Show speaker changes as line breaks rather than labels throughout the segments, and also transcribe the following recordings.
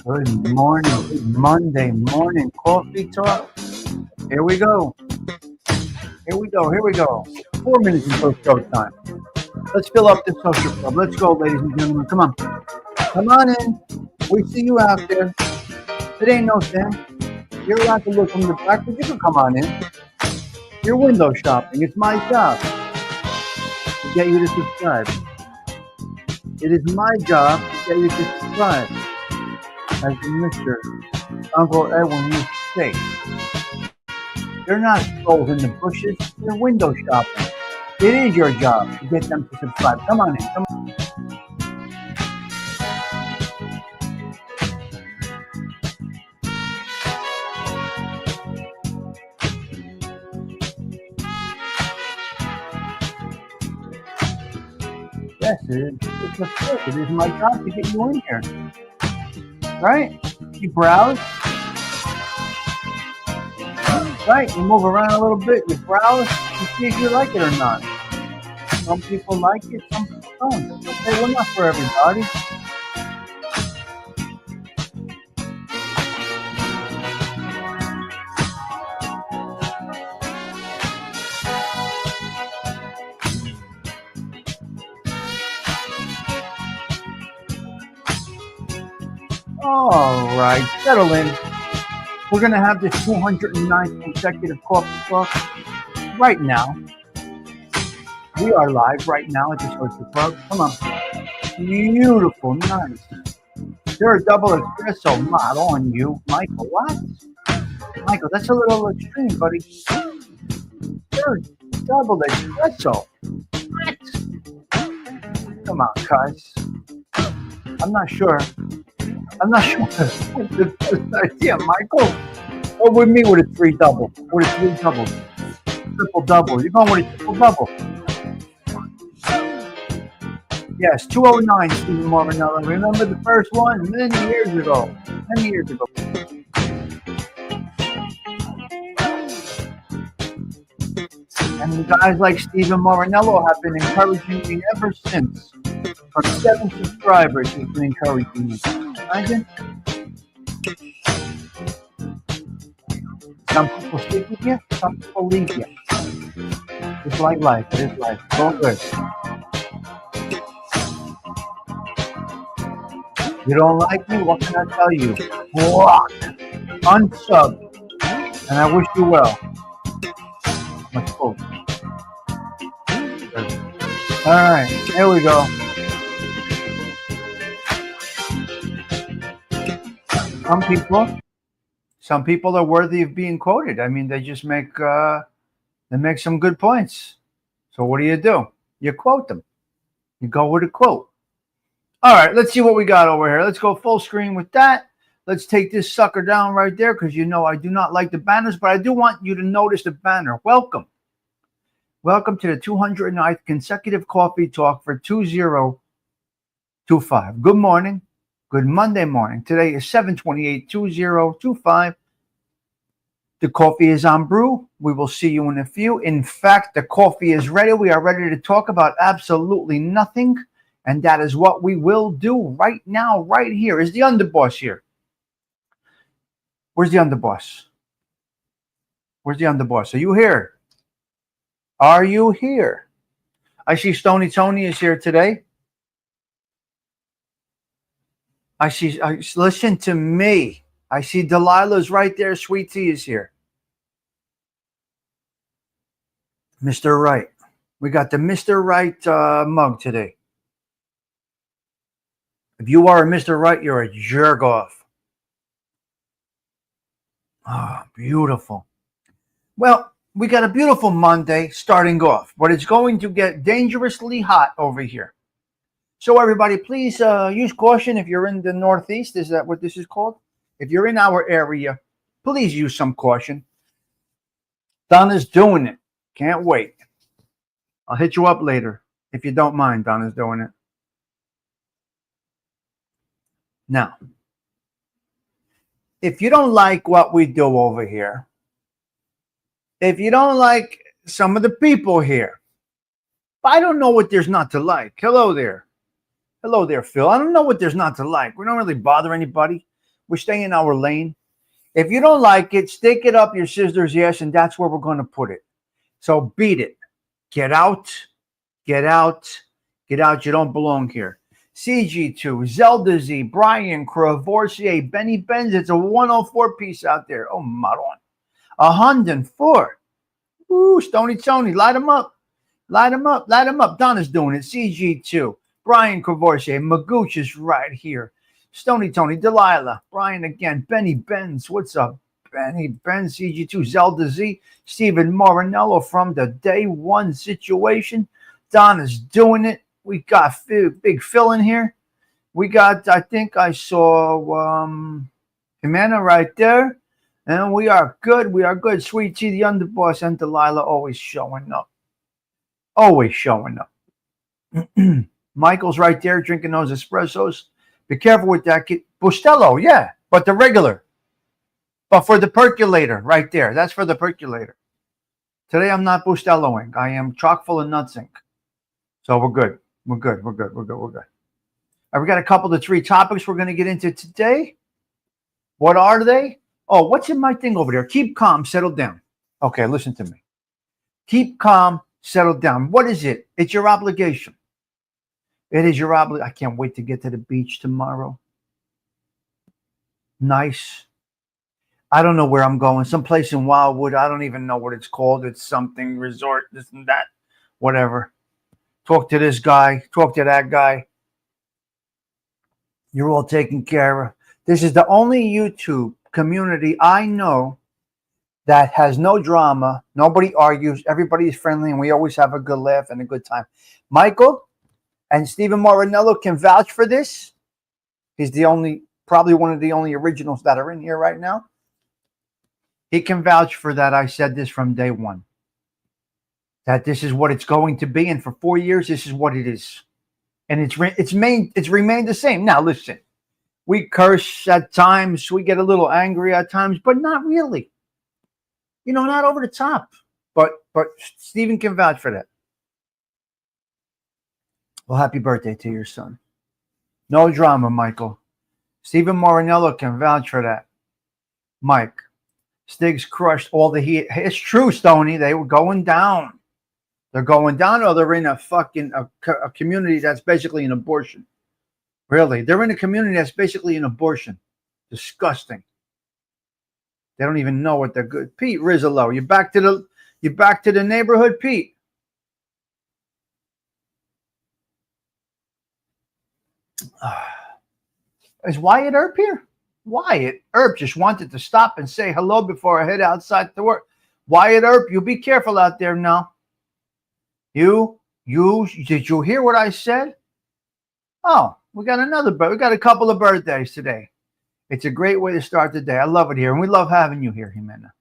Good morning, good Monday morning coffee talk. Here we go. Here we go. Here we go. 4 minutes until showtime. Let's fill up this social club. Let's go, ladies and gentlemen. Come on. Come on in. We see you out there. It ain't no sin. You're allowed to look from the back, but you can come on in. You're window shopping. It's my job to get you to subscribe. It is my job to get you to subscribe. As Mr. Uncle Edwin used to say, they're not trolls in the bushes, they're window shopping. It is your job to get them to subscribe. Come on in. Come on. Yes, it's a fact. It is my job to get you in here. Right? You browse. Right? You move around a little bit, you browse, you see if you like it or not. Some people like it, some people don't. Okay, well, not for everybody. All right, settle in. We're going to have this 209th consecutive coffee talk right now. We are live right now at the social club. Come on. Beautiful, nice. They're a double espresso, not on you. Michael, what? Michael, that's a little extreme, buddy. They're double espresso. What? Come on, cuz. I'm not sure. The idea, Michael. Or with me with a three double. With a three double. Triple double. You're going with a triple double. Yes, 209, Stephen Marvinella. Remember the first one? Many years ago. Many years ago. And guys like Stephen Marinello have been encouraging me ever since. From 7 subscribers, he's been encouraging me. Imagine. Some people stick with you, some people leave you. It's like life. It is life. It's all good. You don't like me? What can I tell you? Block. Unsub. And I wish you well. Let's go. All right. Here we go. Some people are worthy of being quoted. I mean, they just make some good points. So what do? You quote them. You go with a quote. All right, let's see what we got over here. Let's go full screen with that. Let's take this sucker down right there because you know I do not like the banners, but I do want you to notice the banner. Welcome. Welcome to the 209th consecutive coffee talk for 2025. Good morning. Good Monday morning. Today is 7/28/2025. The coffee is on brew. We will see you in a few. In fact, the coffee is ready. We are ready to talk about absolutely nothing. And that is what we will do right now, right here. Is the underboss here? Where's the underboss? Where's the underboss? Are you here? Are you here? I see Stony Tony is here today. Listen to me. I see Delilah's right there. Sweet Tea is here. Mr. Right. We got the Mr. Right mug today. If you are a Mr. Right, you're a jerk off. Ah, beautiful. Well, we got a beautiful Monday starting off, but it's going to get dangerously hot over here. So everybody, please use caution if you're in the Northeast. Is that what this is called? If you're in our area, please use some caution. Donna's doing it. Can't wait. I'll hit you up later if you don't mind. Donna's doing it. Now, if you don't like what we do over here, if you don't like some of the people here, I don't know what there's not to like. Hello there. Hello there, Phil. I don't know what there's not to like. We don't really bother anybody. We stay in our lane. If you don't like it, stick it up your sister's ass, and that's where we're going to put it. So beat it. Get out. Get out. Get out. You don't belong here. CG2, Zelda Z, Brian, Cravoisier, Benny Benz. It's a 104 piece out there. Oh, Maron. 104. Ooh, Stony Tony. Light him up. Light him up. Light him up. Donna's doing it. CG2. Brian Cravoisier. Magooch is right here. Stony Tony. Delilah. Brian again. Benny Benz. What's up? Benny Benz. CG2. Zelda Z. Stephen Morinello from the day one situation. Donna's doing it. We got Big Phil in here. We got, I think I saw Jimena right there. And we are good. We are good. Sweet Tea, the underboss, and Delilah always showing up. Always showing up. Michael's right there drinking those espressos. Be careful with that kid. Bustelo, yeah, but the regular. But for the percolator right there. That's for the percolator. Today I'm not Busteloing. I am chock full of nutsing. So we're good. We're good. We're good. We're good. We're good. All right, we got a couple of 3 topics we're going to get into today. What are they? Oh, what's in my thing over there? Keep calm, settle down. Okay, listen to me. Keep calm, settle down. What is it? It's your obligation. It is your obligation. I can't wait to get to the beach tomorrow. Nice. I don't know where I'm going. Someplace in Wildwood. I don't even know what it's called. It's something resort, this and that, whatever. Talk to this guy. Talk to that guy. You're all taken care of. This is the only YouTube community I know that has no drama. Nobody argues. Everybody is friendly, and we always have a good laugh and a good time. Michael and Stephen Morinello can vouch for this. He's probably one of the only originals that are in here right now. He can vouch for that. I said this from day one. That this is what it's going to be, and for 4 years, this is what it is, and it's remained the same. Now, listen, we curse at times, we get a little angry at times, but not really. Not over the top. But Stephen can vouch for that. Well, happy birthday to your son. No drama, Michael. Stephen Morinello can vouch for that. Mike, Stiggs crushed all the heat. It's true, Stoney. They were going down. They're going down, or they're in a community that's basically an abortion. Really, they're in a community that's basically an abortion. Disgusting. They don't even know what they're good. Pete Rizzolo, you back to the neighborhood, Pete. Is Wyatt Earp here? Wyatt Earp just wanted to stop and say hello before I head outside to work. Wyatt Earp, you be careful out there now. Did you hear what I said? Oh, we got a couple of birthdays today. It's a great way to start the day. I love it here, and we love having you here, Jimena.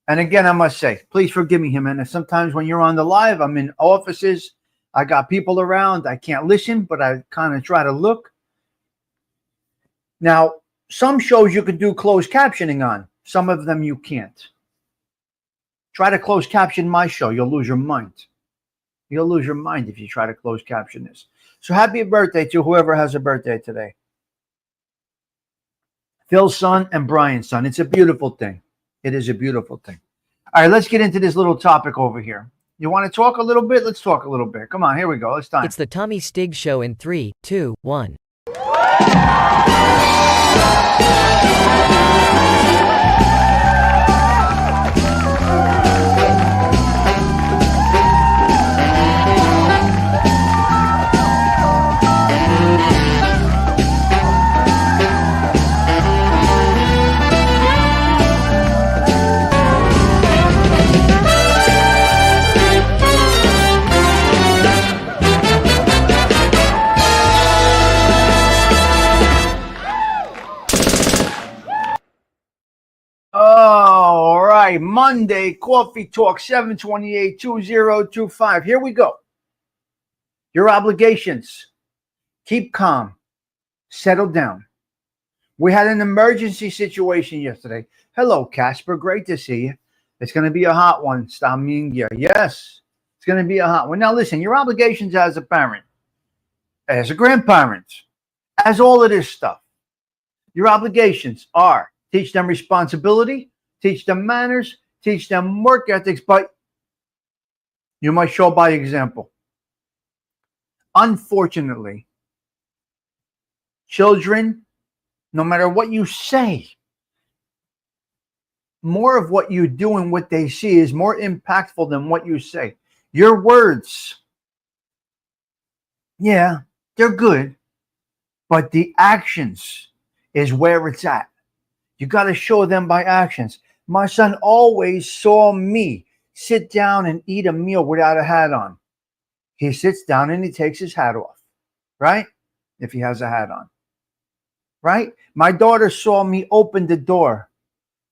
And again, I must say, please forgive me, Jimena. Sometimes when you're on the live, I'm in offices. I got people around. I can't listen, but I kind of try to look. Now, some shows you can do closed captioning on. Some of them you can't. Try to close caption my show. You'll lose your mind. You'll lose your mind if you try to close caption this. So happy birthday to whoever has a birthday today. Phil's son and Brian's son. It's a beautiful thing. It is a beautiful thing. All right, let's get into this little topic over here. You want to talk a little bit? Let's talk a little bit. Come on, here we go. It's time.
It's the Tommy Stiggs Show in 3, 2, 1.
All right, Monday, Coffee Talk, 728-2025. Here we go. Your obligations. Keep calm. Settle down. We had an emergency situation yesterday. Hello, Casper. Great to see you. It's going to be a hot one. Stamingia. Yes. It's going to be a hot one. Now, listen, your obligations as a parent, as a grandparent, as all of this stuff, your obligations are teach them responsibility, teach them manners, teach them work ethics, but you must show by example. Unfortunately, children, no matter what you say, more of what you do and what they see is more impactful than what you say. Your words, yeah, they're good, but the actions is where it's at. You got to show them by actions. My son always saw me sit down and eat a meal without a hat on. He sits down and he takes his hat off, right? If he has a hat on, right? My daughter saw me open the door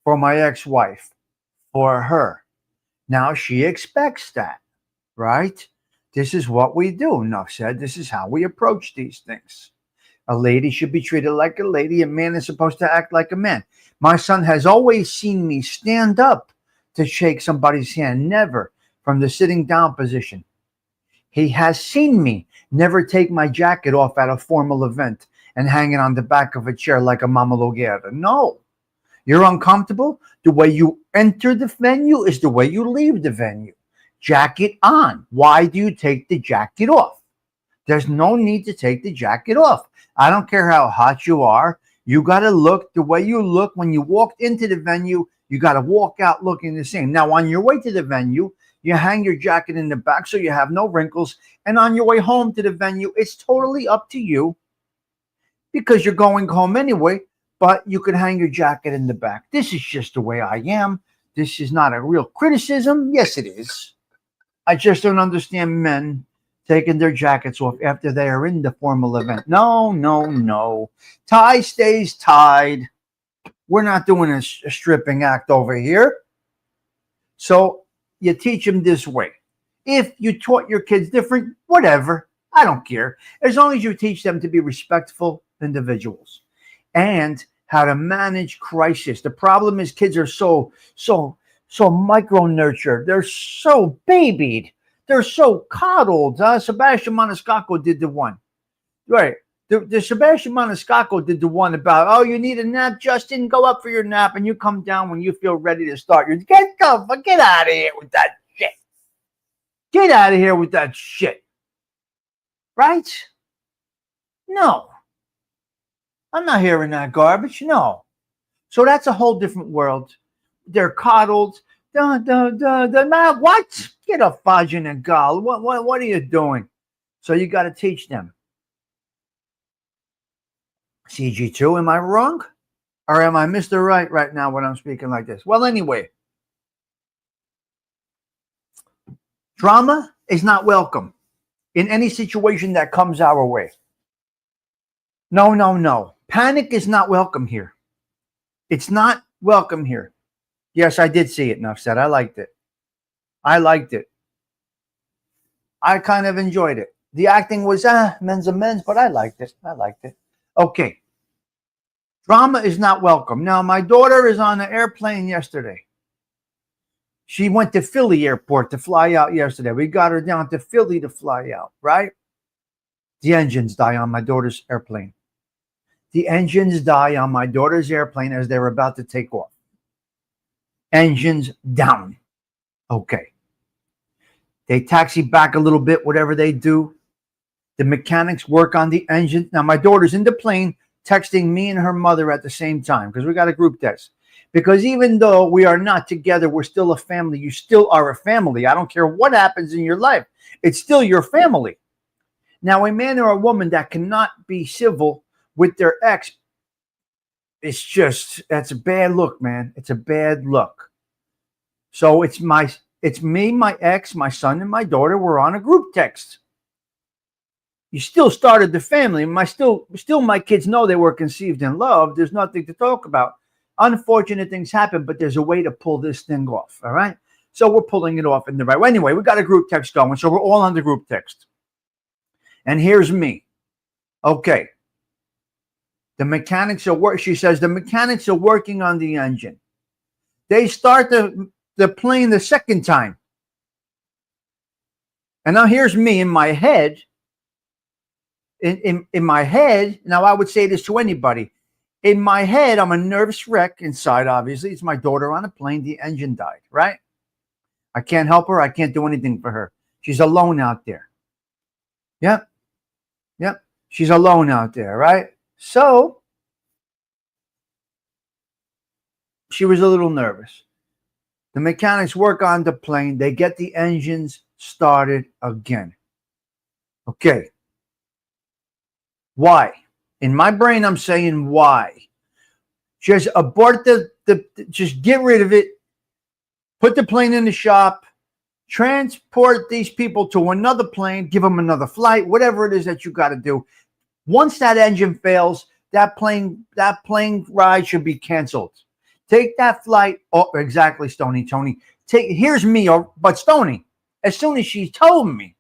for my ex-wife, for her. Now she expects that, right? This is what we do. Enough said. This is how we approach these things. A lady should be treated like a lady. A man is supposed to act like a man. My son has always seen me stand up to shake somebody's hand, never from the sitting down position. He has seen me never take my jacket off at a formal event and hang it on the back of a chair like a mama logera. No. You're uncomfortable? The way you enter the venue is the way you leave the venue. Jacket on. Why do you take the jacket off? There's no need to take the jacket off. I don't care how hot you are. You got to look the way you look when you walked into the venue. You got to walk out looking the same. Now, on your way to the venue, you hang your jacket in the back so you have no wrinkles. And on your way home to the venue, it's totally up to you because you're going home anyway, but you can hang your jacket in the back. This is just the way I am. This is not a real criticism. Yes, it is. I just don't understand men taking their jackets off after they are in the formal event. No, no, no. Tie stays tied. We're not doing a stripping act over here. So you teach them this way. If you taught your kids different, whatever. I don't care. As long as you teach them to be respectful individuals and how to manage crisis. The problem is kids are so micro-nurtured. They're so babied. They're so coddled. Sebastian Maniscalco did the one. Right. The Sebastian Maniscalco did the one about, oh, you need a nap, Justin? Go up for your nap, and you come down when you feel ready to start. Get out of here with that shit. Get out of here with that shit. Right? No. I'm not hearing that garbage. No. So that's a whole different world. They're coddled. What? Get a fudge and a gal. What are you doing? So you got to teach them. CG2, am I wrong? Or am I Mr. Right now when I'm speaking like this? Well, anyway. Drama is not welcome in any situation that comes our way. No, no, no. Panic is not welcome here. It's not welcome here. Yes, I did see it, enough said. I liked it. I kind of enjoyed it. The acting was men's amends, but I liked it. Okay. Drama is not welcome. Now, my daughter is on an airplane yesterday. She went to Philly airport to fly out yesterday. We got her down to Philly to fly out, right? The engines die on my daughter's airplane. The engines die on my daughter's airplane as they're about to take off. Engines down. Okay. They taxi back a little bit, whatever they do. The mechanics work on the engine. Now, my daughter's in the plane texting me and her mother at the same time because we got a group text. Because even though we are not together, we're still a family. You still are a family. I don't care what happens in your life. It's still your family. Now, a man or a woman that cannot be civil with their ex, that's a bad look, man. It's a bad look. So it's me, my ex, my son, and my daughter. We're on a group text. You still started the family. Still my kids know they were conceived in love. There's nothing to talk about. Unfortunate things happen, but there's a way to pull this thing off. All right. So we're pulling it off in the right way. Anyway, we got a group text going. So we're all on the group text. And here's me. Okay. The mechanics are she says the mechanics are working on the engine. They start the plane the second time. And now here's me in my head. In my head, now I would say this to anybody. In my head, I'm a nervous wreck inside, obviously. It's my daughter on a plane. The engine died, right? I can't help her. I can't do anything for her. She's alone out there. Yep. Yep. She's alone out there, right? So she was a little nervous. The mechanics work on the plane. They get the engines started again. Okay. Why? In my brain, I'm saying why. Just abort just get rid of it. Put the plane in the shop. Transport these people to another plane. Give them another flight. Whatever it is that you got to do. Once that engine fails, that plane ride should be canceled. Take that flight. Oh, exactly, Tony. Here's me, but Stony, as soon as she told me,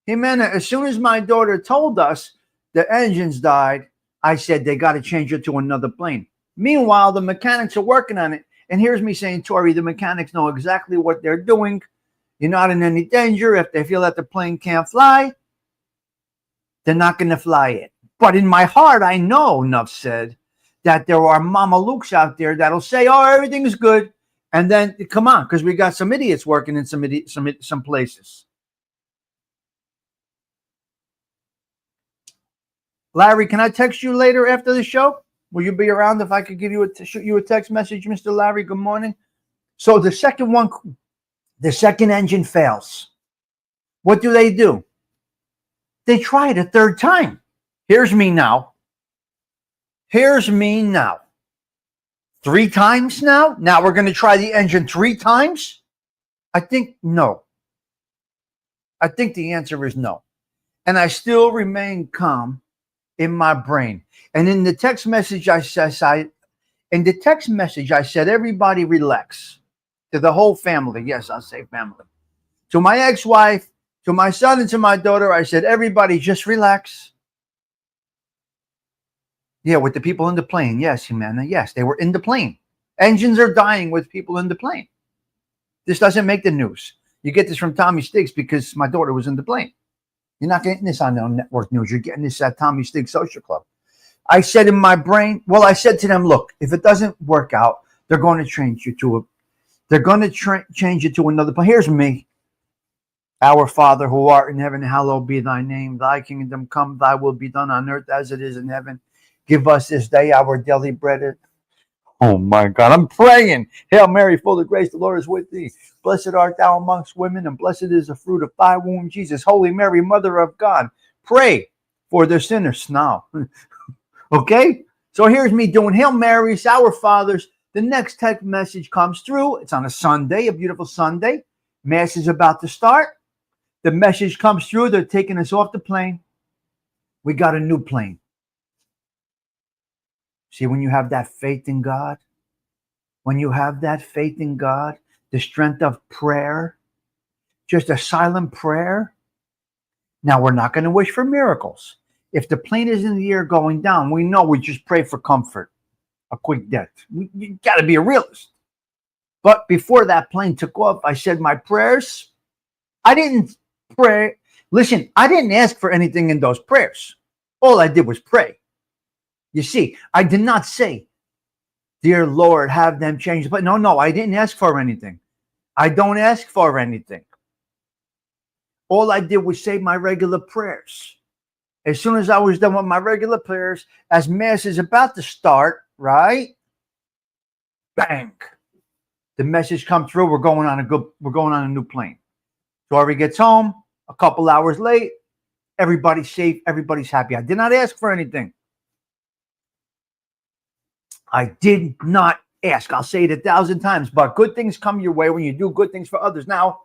Jimena, as soon as my daughter told us the engines died, I said they got to change it to another plane. Meanwhile, the mechanics are working on it. And here's me saying, Tori, the mechanics know exactly what they're doing. You're not in any danger. If they feel that the plane can't fly, they're not going to fly it. But in my heart, I know, enough said, that there are Mama Lukes out there that'll say, oh, everything is good. And then, come on, because we got some idiots working in some places. Larry, can I text you later after the show? Will you be around if I could give you shoot you a text message, Mr. Larry? Good morning. So the second engine fails. What do? They try it a third time. Here's me now. 3 times now? Now we're going to try the engine 3 times? I think no. I think the answer is no. And I still remain calm in my brain. And in the text message I said, everybody relax. To the whole family. Yes, I'll say family. To my ex-wife, to my son, and to my daughter, I said, everybody just relax. Yeah, with the people in the plane. Yes, Jimena. Yes, they were in the plane. Engines are dying with people in the plane. This doesn't make the news. You get this from Tommy Stiggs because my daughter was in the plane. You're not getting this on the network news. You're getting this at Tommy Stiggs Social Club. I said in my brain, I said to them, look, if it doesn't work out, they're going to change you to change it to another plane. Here's me. Our Father who art in heaven, hallowed be thy name. Thy kingdom come, thy will be done on earth as it is in heaven. Give us this day our daily bread. Oh my God, I'm praying. Hail Mary, full of grace, the Lord is with thee. Blessed art thou amongst women, and blessed is the fruit of thy womb, Jesus. Holy Mary, Mother of God, pray for the sinners now. Okay? So here's me doing Hail Marys, Our Fathers. The next text message comes through. It's on a Sunday, a beautiful Sunday. Mass is about to start. The message comes through. They're taking us off the plane. We got a new plane. See, when you have that faith in God, the strength of prayer, just a silent prayer. Now, we're not going to wish for miracles. If the plane is in the air going down, we know we just pray for comfort, a quick death. You got to be a realist. But before that plane took off, I said my prayers. I didn't pray. Listen, I didn't ask for anything in those prayers. All I did was pray. You see, I did not say, dear Lord, have them change. But no, I didn't ask for anything. I don't ask for anything. All I did was say my regular prayers. As soon as I was done with my regular prayers, as Mass is about to start, right? Bang. The message comes through. We're going on a new plane. Tori gets home a couple hours late. Everybody's safe. Everybody's happy. I did not ask for anything. I did not ask. I'll say it 1,000 times, but good things come your way when you do good things for others. Now,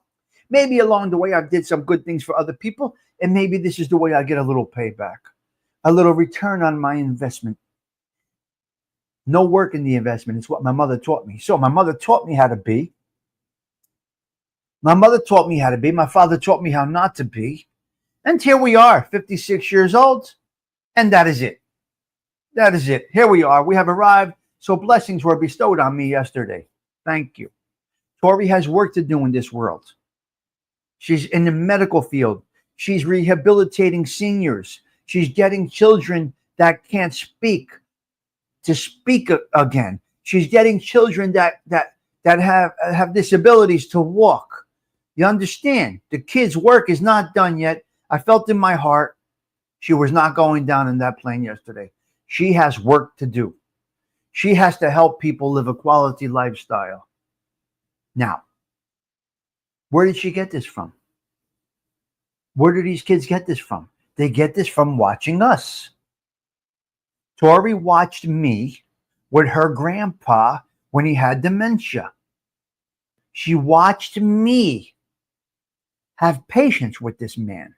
maybe along the way, I did some good things for other people, and maybe this is the way I get a little payback, a little return on my investment. No work in the investment. It's what my mother taught me. So my mother taught me how to be. My mother taught me how to be. My father taught me how not to be. And here we are, 56 years old, and that is it. That is it. Here we are. We have arrived. So blessings were bestowed on me yesterday. Thank you. Tori has work to do in this world. She's in the medical field. She's rehabilitating seniors. She's getting children that can't speak to speak again. She's getting children that have disabilities to walk. You understand? The kid's work is not done yet. I felt in my heart she was not going down in that plane yesterday. She has work to do. She has to help people live a quality lifestyle. Now, where did she get this from? Where do these kids get this from? They get this from watching us. Tori watched me with her grandpa when he had dementia. She watched me have patience with this man,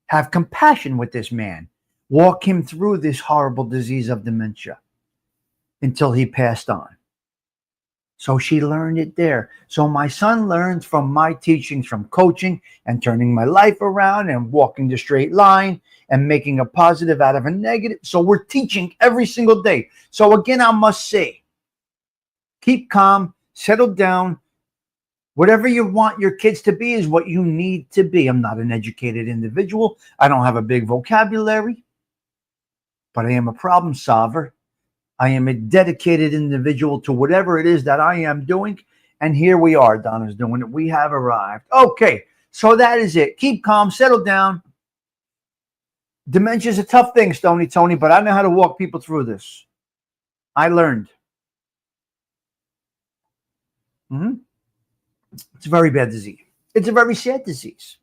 have compassion with this man, walk him through this horrible disease of dementia until he passed on. So she learned it there. So my son learns from my teachings, from coaching and turning my life around and walking the straight line and making a positive out of a negative. So we're teaching every single day. So again, I must say, keep calm, settle down. Whatever you want your kids to be is what you need to be. I'm not an educated individual. I don't have a big vocabulary, but I am a problem solver. I am a dedicated individual to whatever it is that I am doing. And here we are. Donna's doing it. We have arrived. Okay, so that is it. Keep calm, settle down. Dementia is a tough thing, Tony, but I know how to walk people through this. I learned. It's a very bad disease. It's a very sad disease.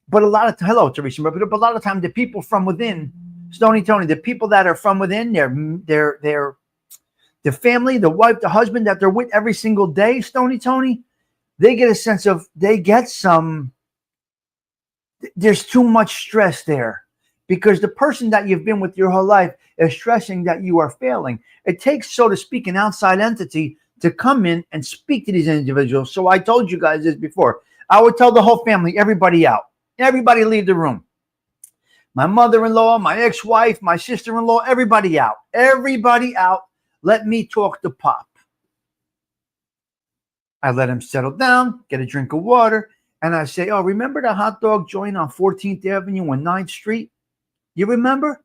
But a lot of hello, Teresa, but a lot of times the people from within, Tony, the people that are from within, they're the family, the wife, the husband that they're with every single day, Tony, they get a sense of, there's too much stress there because the person that you've been with your whole life is stressing that you are failing. It takes, so to speak, an outside entity to come in and speak to these individuals. So I told you guys this before. I would tell the whole family, everybody out. Everybody leave the room. My mother-in-law, my ex-wife, my sister-in-law, everybody out. Everybody out. Let me talk to Pop. I let him settle down, get a drink of water, and I say, oh, remember the hot dog joint on 14th Avenue and 9th Street? You remember?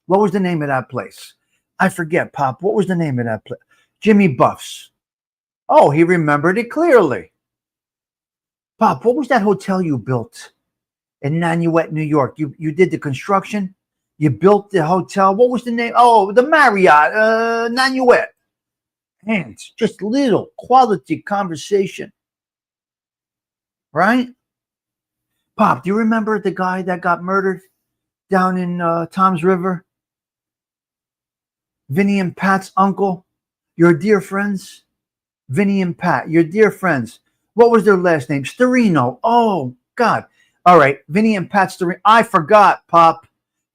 What was the name of that place? I forget, Pop. What was the name of that place? Jimmy Buff's. Oh, he remembered it clearly. Pop, what was that hotel you built in Nanuet, New York? You did the construction? You built the hotel? What was the name? Oh, the Marriott, Nanuet. And just little quality conversation. Right? Pop, do you remember the guy that got murdered down in Tom's River? Vinny and Pat's uncle? Your dear friends? Vinny and Pat, your dear friends. What was their last name? Storino. Oh, God. All right. Vinny and Pat Storino. I forgot, Pop.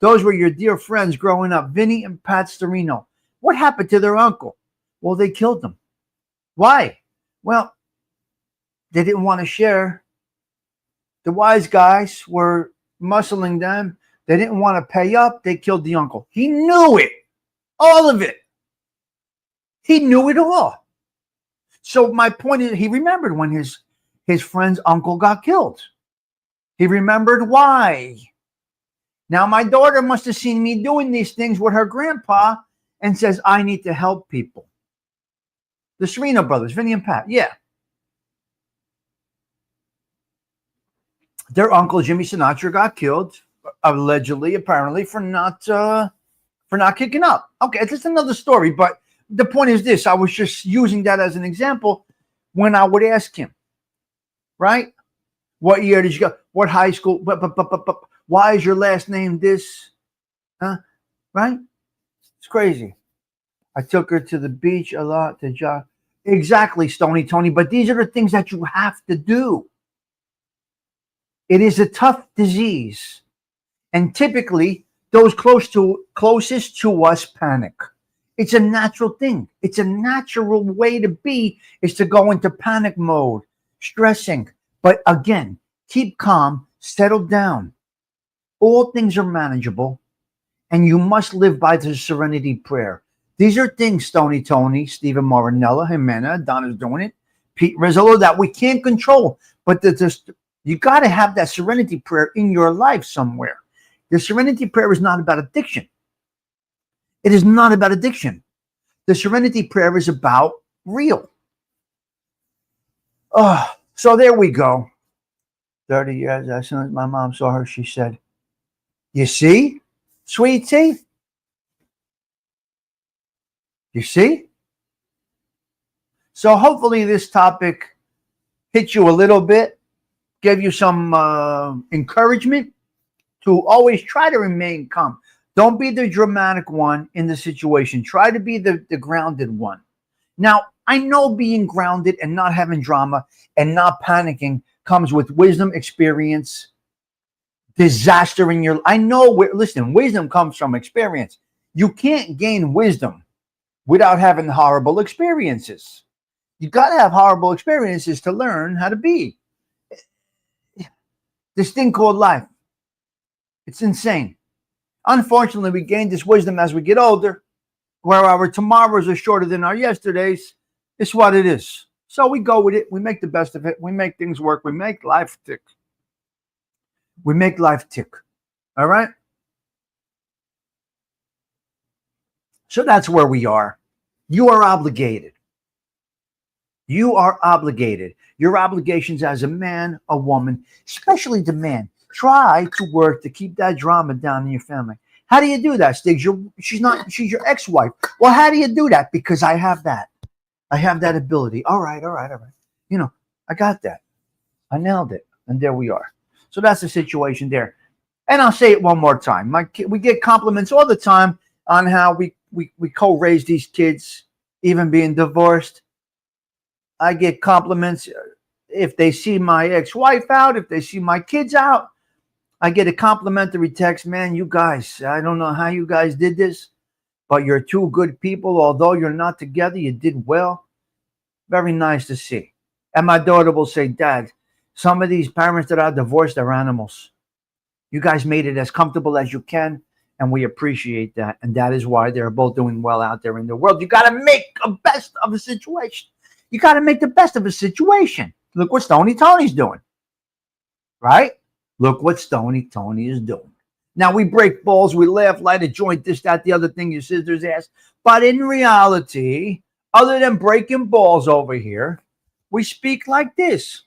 Those were your dear friends growing up. Vinny and Pat Storino. What happened to their uncle? Well, they killed them. Why? Well, they didn't want to share. The wise guys were muscling them. They didn't want to pay up. They killed the uncle. He knew it. All of it. He knew it all. So my point is, he remembered when his friend's uncle got killed. He remembered why. Now, my daughter must have seen me doing these things with her grandpa and says, I need to help people. The Serena brothers, Vinny and Pat, yeah. Their uncle, Jimmy Sinatra, got killed, allegedly, apparently, for not kicking up. Okay, it's just another story, but the point is this. I was just using that as an example when I would ask him, right? What year did you go? What high school? Why is your last name this? Right? It's crazy. I took her to the beach a lot to jog. Exactly, Tony. But these are the things that you have to do. It is a tough disease. And typically, those closest to us panic. It's a natural thing. It's a natural way to be, is to go into panic mode, stressing. But again, keep calm, settle down. All things are manageable, and you must live by the serenity prayer. These are things, Tony, Stephen Morinella, Jimena, Donna's doing it. resolution that we can't control. But you got to have that serenity prayer in your life somewhere. The serenity prayer is not about addiction. It is not about addiction. The serenity prayer is about real. Oh, so there we go. 30 years, as soon as my mom saw her, she said, "You see, sweetie? You see?" So hopefully this topic hit you a little bit, gave you some encouragement to always try to remain calm. Don't be the dramatic one in the situation. Try to be the grounded one. Now, I know being grounded and not having drama and not panicking comes with wisdom, experience, disaster in your. I know. Listen, wisdom comes from experience. You can't gain wisdom without having horrible experiences. You got to have horrible experiences to learn how to be. This thing called life. It's insane. Unfortunately, we gain this wisdom as we get older, where our tomorrows are shorter than our yesterdays. It's what it is. So we go with it. We make the best of it. We make things work. We make life tick. We make life tick. All right? So that's where we are. You are obligated. You are obligated. Your obligations as a man, a woman, especially the man, try to work to keep that drama down in your family. How do you do that, Stiggs? She's your ex-wife. Well, how do you do that? Because I have that. I have that ability. All right. You know, I got that. I nailed it. And there we are. So that's the situation there. And I'll say it one more time. We get compliments all the time on how we co-raise these kids, even being divorced. I get compliments if they see my ex-wife out, if they see my kids out. I get a complimentary text, man, you guys, I don't know how you guys did this, but you're two good people. Although you're not together, you did well. Very nice to see. And my daughter will say, Dad, some of these parents that are divorced are animals. You guys made it as comfortable as you can, and we appreciate that. And that is why they're both doing well out there in the world. You got to make the best of a situation. You got to make the best of a situation. Look what Stony Tony's doing. Right? Look what Stony Tony is doing. Now, we break balls, we laugh, light a joint, this, that, the other thing, your sister's ass. But in reality, other than breaking balls over here, we speak like this.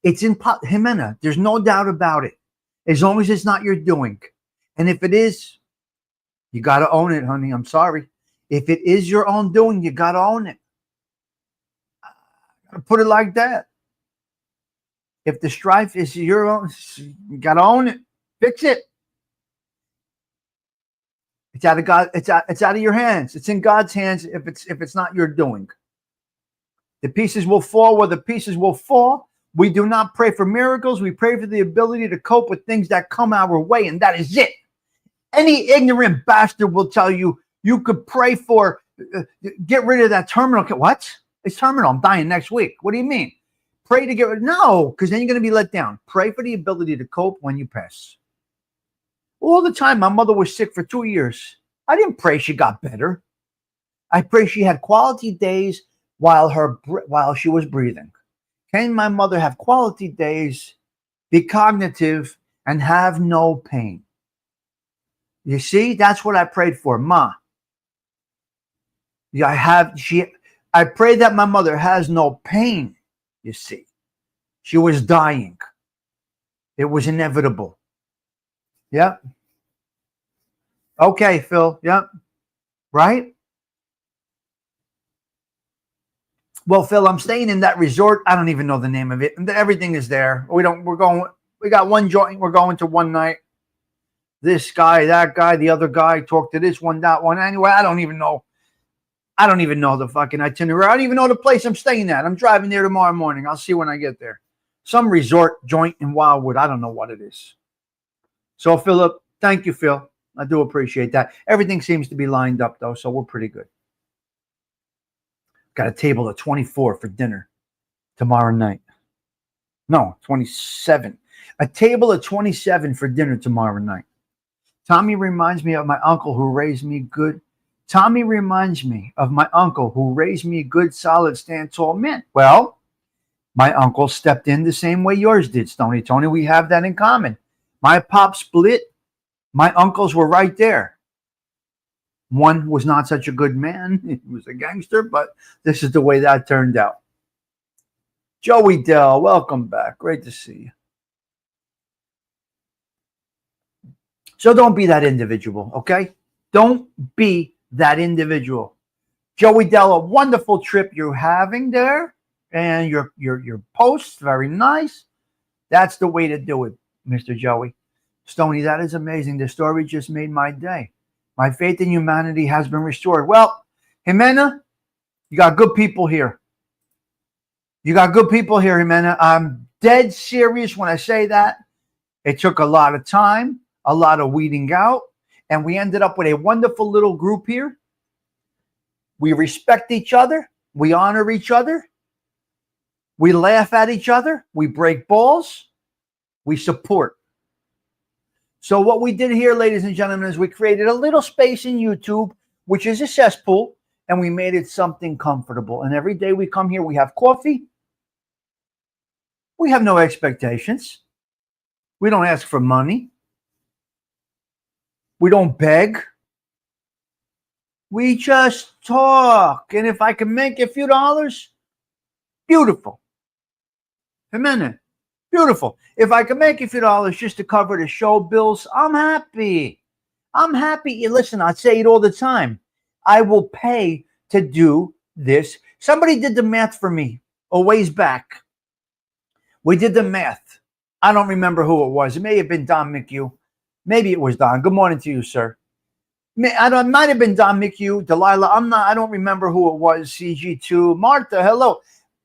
It's in Jimena. There's no doubt about it. As long as it's not your doing. And if it is, you got to own it, honey. I'm sorry. If it is your own doing, you got to own it. Put it like that. If the strife is your own, you got to own it. Fix it. It's out of God. It's out of your hands. It's in God's hands if it's not your doing. The pieces will fall where the pieces will fall. We do not pray for miracles. We pray for the ability to cope with things that come our way, and that is it. Any ignorant bastard will tell you you could pray for, get rid of that terminal. What? It's terminal. I'm dying next week. What do you mean? Pray to get rid. No, because then you're going to be let down. Pray for the ability to cope when you pass. All the time, my mother was sick for 2 years. I didn't pray she got better. I pray she had quality days while she was breathing. Can my mother have quality days, be cognitive, and have no pain? You see, that's what I prayed for, Ma. Yeah, I pray that my mother has no pain. You see, she was dying. It was inevitable. Yeah. Okay, Phil. Yeah. Right? Well, Phil, I'm staying in that resort. I don't even know the name of it. Everything is there. We got one joint. We're going to one night. This guy, that guy, the other guy, talk to this one, that one. Anyway, I don't even know the fucking itinerary. I don't even know the place I'm staying at. I'm driving there tomorrow morning. I'll see when I get there. Some resort joint in Wildwood. I don't know what it is. So, Philip, thank you, Phil. I do appreciate that. Everything seems to be lined up, though, so we're pretty good. Got a table of 24 for dinner tomorrow night. No, 27. A table of 27 for dinner tomorrow night. Tommy reminds me of my uncle who raised me good. Tommy reminds me of my uncle who raised me a good, solid, stand tall man. Well, my uncle stepped in the same way yours did, Stony Tony. We have that in common. My pop split. My uncles were right there. One was not such a good man. He was a gangster, but this is the way that turned out. Joey Dell, welcome back. Great to see you. So don't be that individual, okay? Don't be that individual. Joey Dell, a wonderful trip you're having there, and your posts, very nice. That's the way to do it, Mr. Joey. Stony, that is amazing. The story just made my day. My faith in humanity has been restored. Well, Jimena, you got good people here. You got good people here, Jimena. I'm dead serious when I say that. It took a lot of time, a lot of weeding out, and we ended up with a wonderful little group here. We respect each other. We honor each other. We laugh at each other. We break balls. We support. So what we did here, ladies and gentlemen, is we created a little space in YouTube, which is a cesspool, and we made it something comfortable. And every day we come here, we have coffee. We have no expectations. We don't ask for money. We don't beg. We just talk. And if I can make a few dollars, beautiful. A minute. Beautiful. If I can make a few dollars just to cover the show bills, I'm happy. I'm happy. Listen, I say it all the time. I will pay to do this. Somebody did the math for me a ways back. We did the math. I don't remember who it was. It may have been Don McHugh. Maybe it was Don. Good morning to you, sir. It might have been Don McHugh, Delilah. I don't remember who it was. CG2. Martha, hello.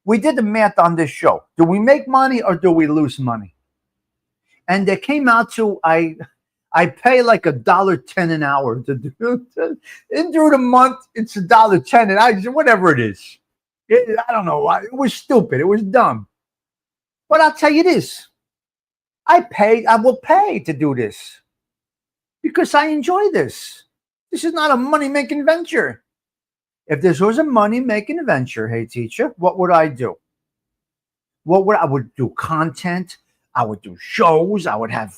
We did the math on this show. Do we make money or do we lose money? And it came out to I pay like $1.10 an hour to do. And through the month, it's $1.10, and I whatever it is. I don't know why. It was stupid. It was dumb. But I'll tell you this: I will pay to do this because I enjoy this. This is not a money-making venture. If this was a money-making venture, hey teacher, what would I do? I would do content. I would do shows. I would have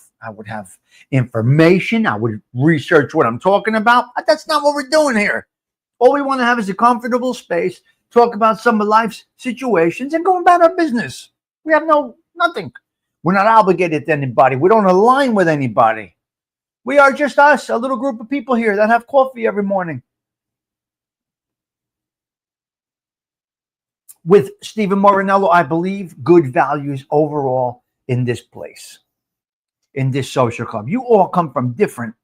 information. I would research what I'm talking about. But that's not what we're doing here. All we want to have is a comfortable space, talk about some of life's situations, and go about our business. We have nothing. We're not obligated to anybody. We don't align with anybody. We are just us, a little group of people here that have coffee every morning. With Stephen Morinello, I believe good values overall in this place, in this social club. You all come from different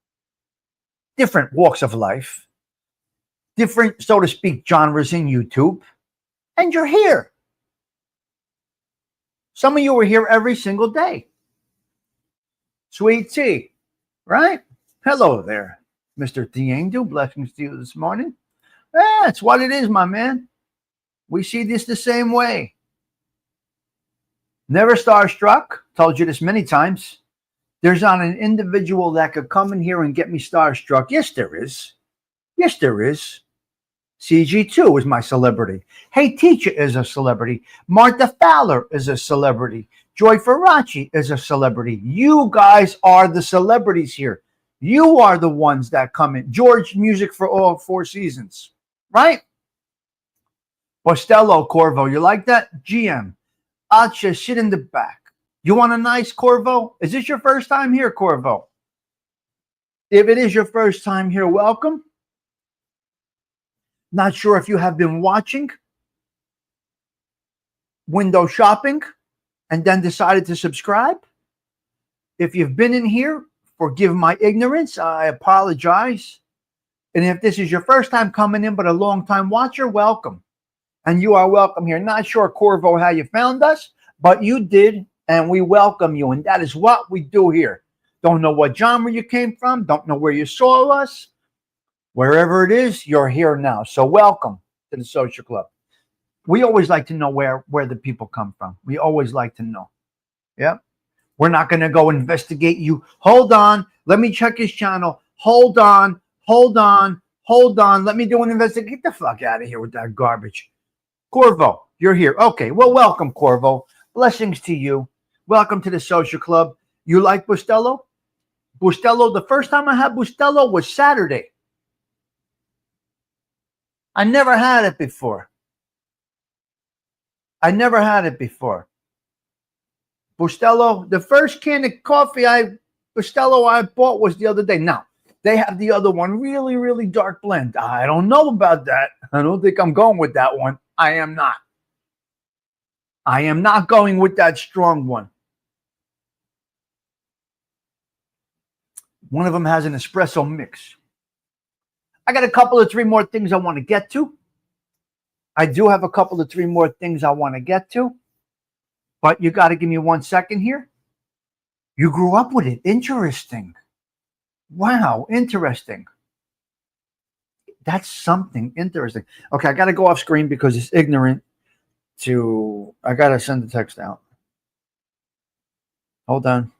walks of life, different, so to speak, genres in YouTube, and you're here. Some of you are here every single day. Sweet tea, right? Hello there, Mr. Tiendu. Blessings to you this morning. That's what it is, my man. We see this the same way. Never starstruck. Told you this many times. There's not an individual that could come in here and get me starstruck. Yes, there is. Yes, there is. CG2 is my celebrity. Hey Teacher is a celebrity. Martha Fowler is a celebrity. Joy Faraci is a celebrity. You guys are the celebrities here. You are the ones that come in. George, music for all 4 seasons. Right? Bostello, Corvo, you like that? GM, I'll just sit in the back. You want a nice Corvo? Is this your first time here, Corvo? If it is your first time here, welcome. Not sure if you have been watching window shopping and then decided to subscribe. If you've been in here, forgive my ignorance. I apologize. And if this is your first time coming in but a long time watcher, welcome. And you are welcome here. Not sure, Corvo, how you found us, but you did, and we welcome you. And that is what we do here. Don't know what genre you came from. Don't know where you saw us. Wherever it is, you're here now. So welcome to the Social Club. We always like to know where the people come from. We always like to know. Yeah. We're not going to go investigate you. Hold on. Let me check his channel. Hold on. Hold on. Hold on. Let me do an investigation. Get the fuck out of here with that garbage. Corvo, you're here. Okay. Well, welcome, Corvo. Blessings to you. Welcome to the social club. You like Bustelo? Bustelo, the first time I had Bustelo was Saturday. I never had it before. Bustelo, the first can of Bustelo I bought was the other day. Now, they have the other one, really, really dark blend. I don't know about that. I don't think I'm going with that one. I am not. I am not going with that strong one. One of them has an espresso mix. I got a couple of 3 more things I want to get to. I do have a couple of 3 more things I want to get to. But you got to give me 1 second here. You grew up with it. Interesting. Wow, interesting. That's something interesting. Okay, I got to go off screen because it's ignorant to... I got to send the text out. Hold on.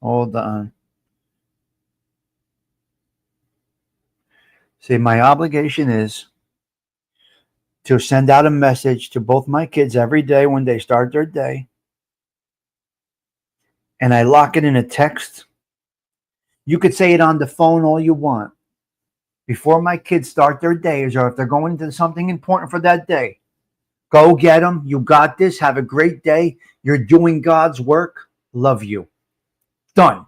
Hold on. See, my obligation is to send out a message to both my kids every day when they start their day. And I lock it in a text. You could say it on the phone all you want. Before my kids start their days, or if they're going to something important for that day, go get them. You got this. Have a great day. You're doing God's work. Love you. Done.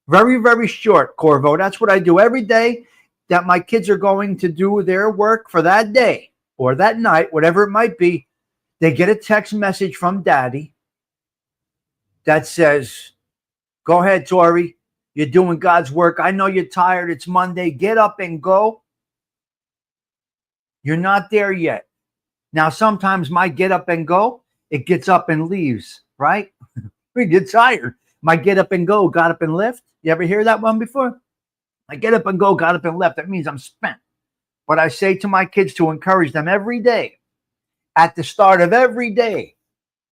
Very, very short, Corvo. That's what I do every day that my kids are going to do their work for that day or that night, whatever it might be. They get a text message from Daddy that says, go ahead, Tori. You're doing God's work. I know you're tired. It's Monday. Get up and go. You're not there yet. Now, sometimes my get up and go, it gets up and leaves, right? We get tired. My get up and go, got up and left. You ever hear that one before? I get up and go, got up and left. That means I'm spent. But I say to my kids to encourage them every day, at the start of every day,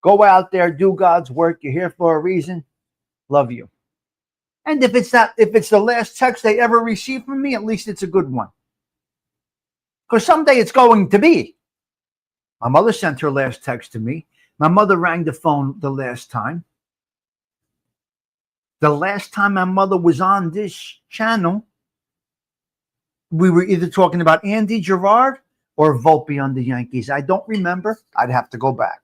go out there, do God's work. You're here for a reason. Love you. And if it's the last text they ever receive from me, at least it's a good one. Because someday it's going to be. My mother sent her last text to me. My mother rang the phone the last time. The last time my mother was on this channel, we were either talking about Andy Girard or Volpe on the Yankees. I don't remember. I'd have to go back.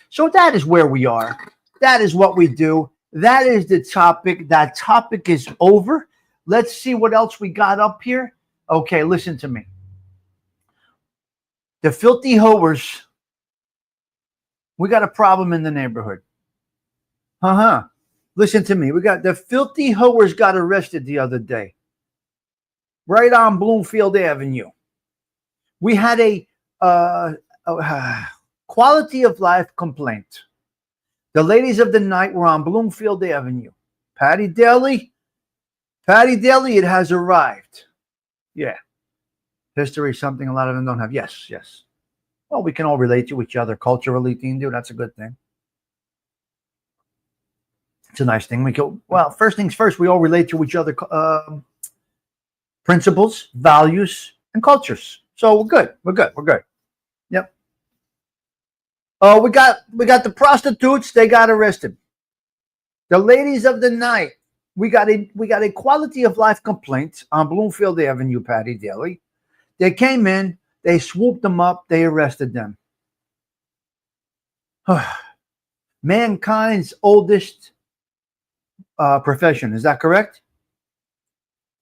So that is where we are. That is what we do. That is the topic. That topic is over. Let's see what else we got up here. Okay, listen to me. The filthy hoers. We got a problem in the neighborhood. Listen to me. We got the filthy hoers got arrested the other day. Right on Bloomfield Avenue. We had a quality of life complaint. The ladies of the night were on Bloomfield Avenue. Patty Daly, it has arrived. Yeah. History is something a lot of them don't have. Yes. Well, we can all relate to each other culturally, Tindu. That's a good thing. It's a nice thing. First things first, we all relate to each other principles, values, and cultures. So we're good. Yep. We got the prostitutes, they got arrested. The ladies of the night, we got a quality of life complaint on Bloomfield Avenue, Patty Daly. They came in, they swooped them up, they arrested them. Mankind's oldest profession, is that correct?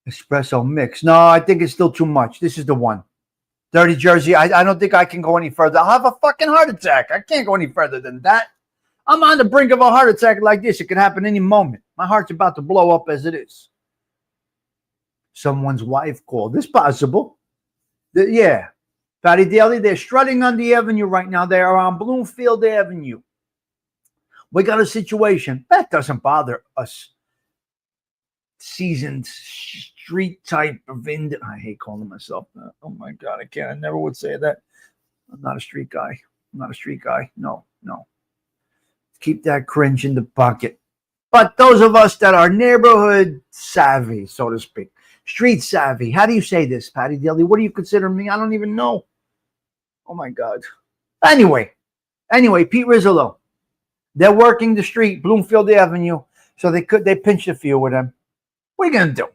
Espresso mix. No, I think it's still too much. This is the one. Dirty Jersey, I don't think I can go any further. I'll have a fucking heart attack. I can't go any further than that. I'm on the brink of a heart attack like this. It could happen any moment. My heart's about to blow up as it is. Someone's wife called. It's possible. Yeah. Patty Daly, they're strutting on the avenue right now. They are on Bloomfield Avenue. We got a situation. That doesn't bother us. Seasoned street type of I hate calling myself that. Oh my God, I can't. I never would say that. I'm not a street guy. No. Keep that cringe in the pocket. But those of us that are neighborhood savvy, so to speak, street savvy. How do you say this, Patty Daly? What do you consider me? I don't even know. Oh my God. Anyway, Pete Rizzolo. They're working the street, Bloomfield Avenue, so they pinched a few with them. What are you gonna do?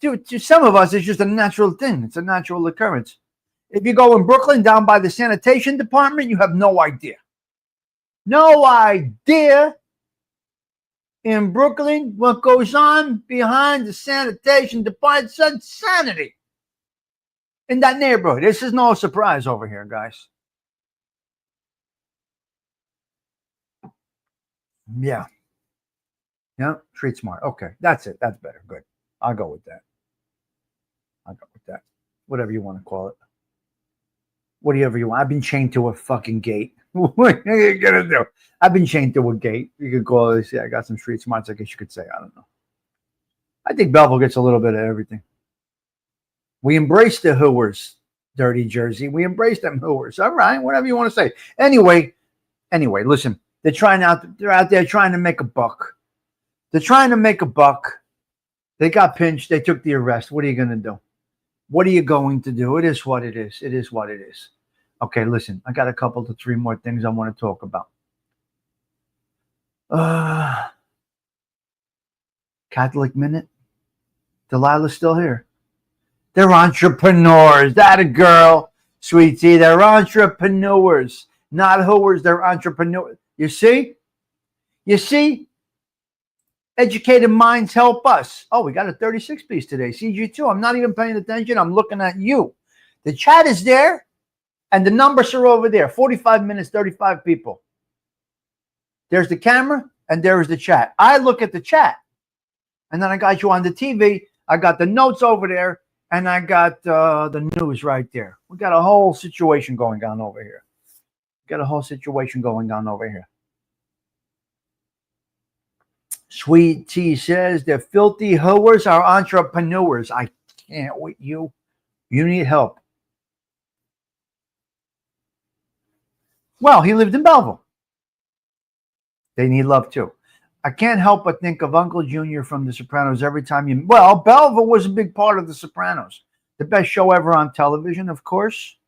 Dude, to some of us, it's just a natural thing. It's a natural occurrence. If you go in Brooklyn down by the sanitation department, you have no idea. No idea in Brooklyn what goes on behind the sanitation department. It's insanity in that neighborhood. This is no surprise over here, guys. Yeah. Yeah, street smart. Okay, that's it. That's better. Good. I'll go with that. Whatever you want to call it. Whatever you want. I've been chained to a fucking gate. What are you gonna do? I've been chained to a gate. You could call it. Yeah, I got some street smarts, I guess you could say. I don't know. I think Belleville gets a little bit of everything. We embrace the hooers, dirty Jersey. We embrace them hooers. All right, whatever you want to say. Anyway, listen. They're out there trying to make a buck. They're trying to make a buck. They got pinched. They took the arrest. What are you going to do? What are you going to do? It is what it is. It is what it is. Okay, listen. I got a couple to three more things I want to talk about. Catholic Minute. Delilah's still here. They're entrepreneurs. That a girl, sweetie. They're entrepreneurs. Not hooers. They're entrepreneurs. You see? Educated minds help us. Oh, we got a 36 piece today. CG2. I'm not even paying attention. I'm looking at you. The chat is there, and the numbers are over there. 45 minutes, 35 people. There's the camera, and there is the chat. I look at the chat, and then I got you on the TV. I got the notes over there, and I got the news right there. We got a whole situation going on over here. Sweet Tea says the filthy hoers are entrepreneurs. I can't with you. You need help. Well, he lived in Belleville. They need love too. I can't help but think of Uncle Junior from The Sopranos every time you... Well, Belleville was a big part of The Sopranos. The best show ever on television, of course.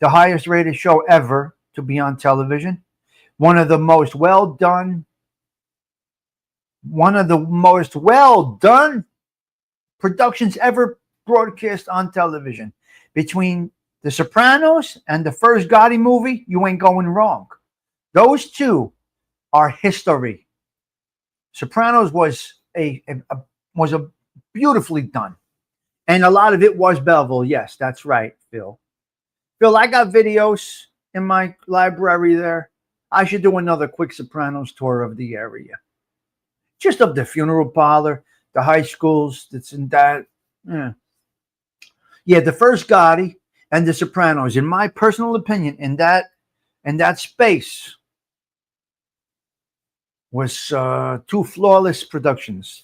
The highest rated show ever to be on television. One of the most well done productions ever broadcast on television. Between The Sopranos and the first Gotti movie, you ain't going wrong. Those two are history. Sopranos was a beautifully done. And a lot of it was Belleville. Yes, that's right, Phil. Phil, I got videos in my library there. I should do another quick Sopranos tour of the area. Just of the funeral parlor, the high schools that's in that. Yeah, the first Gotti and the Sopranos, in my personal opinion, in that space was two flawless productions.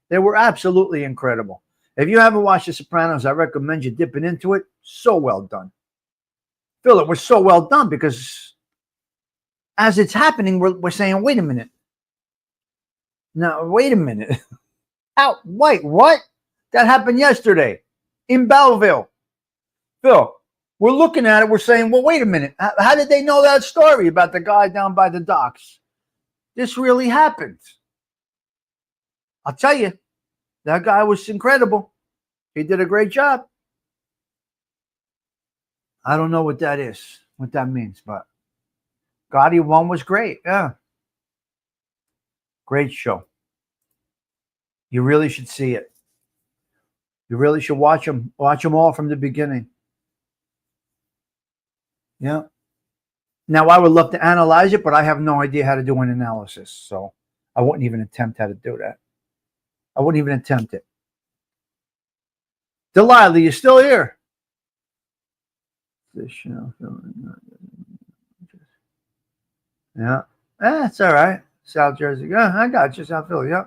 They were absolutely incredible. If you haven't watched The Sopranos, I recommend you dipping into it. So well done. Phil, it was so well done because as it's happening, we're saying, wait a minute. Now, wait a minute. Wait, what? That happened yesterday in Belleville. Phil, we're looking at it. We're saying, well, wait a minute. How did they know that story about the guy down by the docks? This really happened. I'll tell you, that guy was incredible. He did a great job. I don't know what that is, what that means, but Gotti 1 was great. Yeah. Great show. You really should see it. You really should watch them all from the beginning. Yeah. Now, I would love to analyze it, but I have no idea how to do an analysis, so I wouldn't even attempt how to do that. I wouldn't even attempt it. Delilah, you still here? Yeah. That's all right. South Jersey. Yeah, I got you. South Philly. Yeah.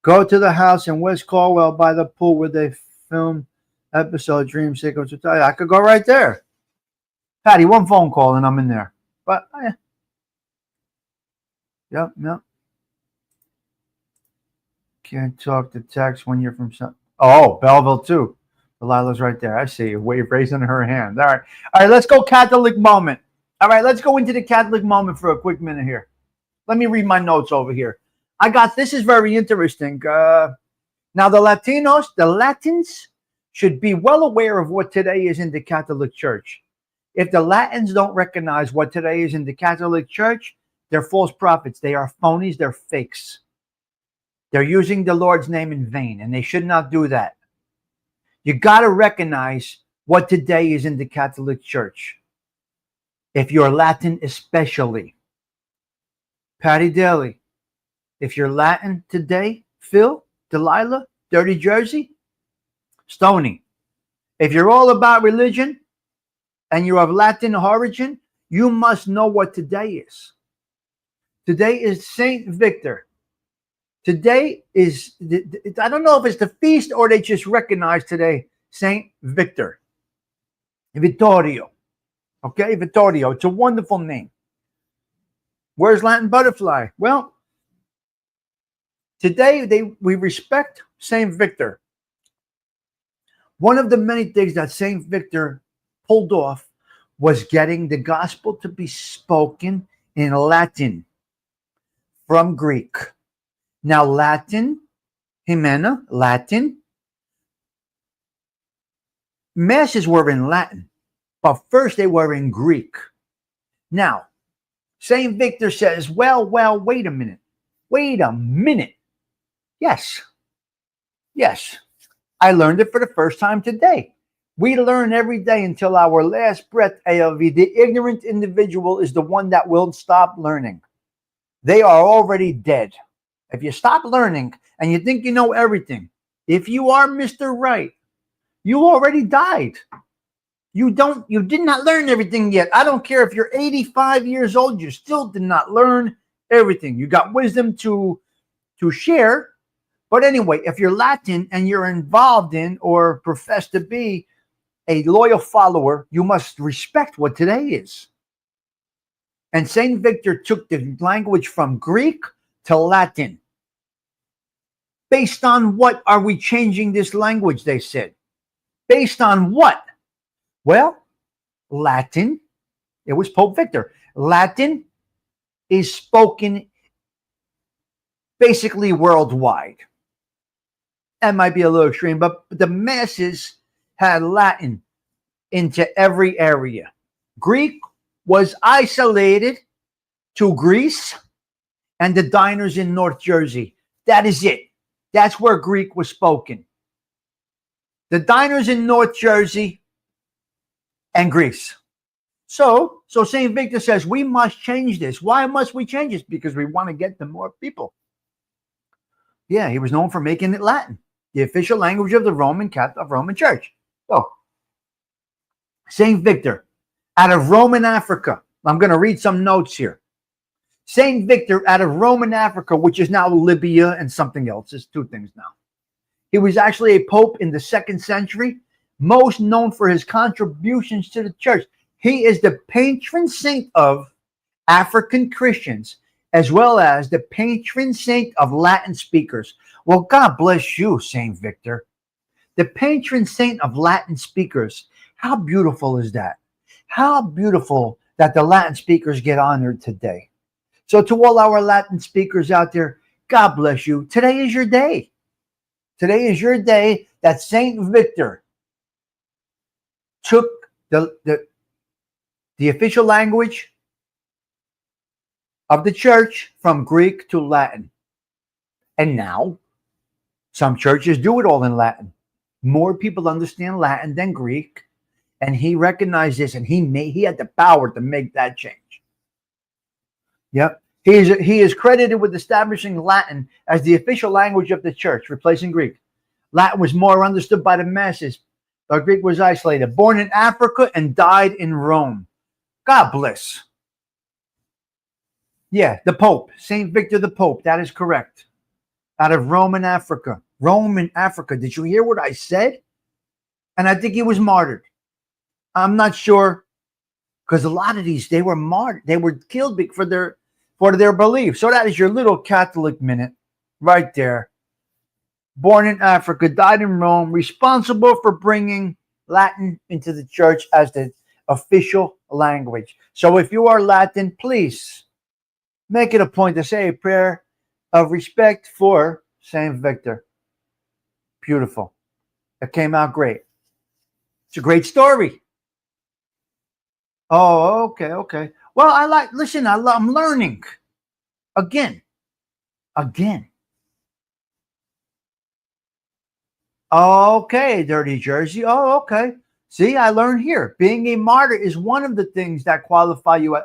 Go to the house in West Caldwell by the pool where they film episode Dream Sequence. I could go right there. Patty, one phone call and I'm in there. But yep. Can't talk to text when you're from some. Oh, Belleville too. Delilah's right there. I see a wave raising her hand. All right. Let's go Catholic moment. All right, let's go into the Catholic moment for a quick minute here. Let me read my notes over here. This is very interesting. Now the Latins should be well aware of what today is in the Catholic Church. If the Latins don't recognize what today is in the Catholic Church, they're false prophets. They are phonies. They're fakes. They're using the Lord's name in vain, and they should not do that. You got to recognize what today is in the Catholic Church. If you're Latin, especially. Patty Daly, if you're Latin today, Phil, Delilah, Dirty Jersey, Stony. If you're all about religion and you're of Latin origin, you must know what today is. Today is Saint Victor. Today is, I don't know if it's the feast or they just recognize today Saint Victor. Vittorio. Okay, Vittorio. It's a wonderful name. Where's Latin butterfly? Well, today we respect Saint Victor. One of the many things that Saint Victor pulled off was getting the gospel to be spoken in Latin from Greek. Now, Latin, Jimena, Latin, masses were in Latin, but first they were in Greek. Now, Saint Victor says, well, wait a minute. Wait a minute. Yes. I learned it for the first time today. We learn every day until our last breath, ALV. The ignorant individual is the one that will stop learning. They are already dead. If you stop learning and you think you know everything, if you are Mr. Right, you already died. You did not learn everything yet. I don't care if you're 85 years old, you still did not learn everything. You got wisdom to share. But anyway, if you're Latin and you're involved in or profess to be a loyal follower, you must respect what today is. And Saint Victor took the language from Greek to Latin. Based on what are we changing this language, they said. Based on what? Well, Latin, it was Pope Victor. Latin is spoken basically worldwide. That might be a little extreme, but the masses had Latin into every area. Greek was isolated to Greece and the diners in North Jersey. That is it. That's where Greek was spoken. The diners in North Jersey and Greece. So St. Victor says, we must change this. Why must we change this? Because we want to get to more people. Yeah, he was known for making it Latin, the official language of the Roman Church. So, St. Victor, out of Roman Africa. I'm going to read some notes here. St. Victor, out of Roman Africa, which is now Libya and something else. There's two things now. He was actually a pope in the 2nd century, most known for his contributions to the church. He is the patron saint of African Christians, as well as the patron saint of Latin speakers. Well, God bless you, St. Victor. The patron saint of Latin speakers. How beautiful is that? How beautiful that the Latin speakers get honored today. So to all our Latin speakers out there, God bless you. Today is your day. Today is your day that St. Victor took the official language of the church from Greek to Latin. And now, some churches do it all in Latin. More people understand Latin than Greek. And he recognized this, and he had the power to make that change. Yep. He is credited with establishing Latin as the official language of the church, replacing Greek. Latin was more understood by the masses, but Greek was isolated. Born in Africa and died in Rome. God bless. Yeah, the Pope, St. Victor the Pope, that is correct. Out of Roman Africa. Roman Africa. Did you hear what I said? And I think he was martyred. I'm not sure because a lot of these, they were martyred. They were killed for their beliefs. So that is your little Catholic minute right there. Born in Africa, died in Rome, responsible for bringing Latin into the church as the official language. So if you are Latin, please make it a point to say a prayer of respect for Saint Victor. Beautiful. It came out great. It's a great story. Oh, okay. Well, I'm learning. Again. Okay, Dirty Jersey. Oh, okay. See, I learned here. Being a martyr is one of the things that qualify you.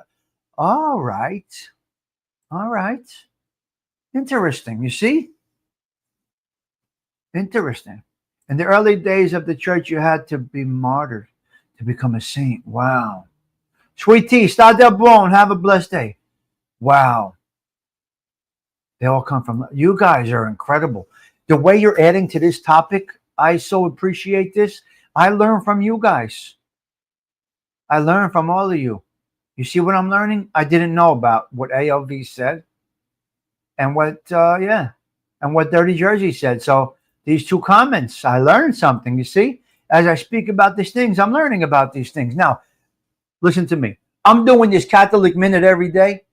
All right. Interesting. You see? Interesting. In the early days of the church, you had to be martyred to become a saint. Wow. Sweet tea, sta del buon. Have a blessed day. Wow. They all come from, you guys are incredible. The way you're adding to this topic, I so appreciate this. I learn from you guys. I learn from all of you. You see what I'm learning? I didn't know about what ALV said and what Dirty Jersey said. So these two comments, I learned something. You see, as I speak about these things, I'm learning about these things. Now, listen to me. I'm doing this Catholic Minute every day.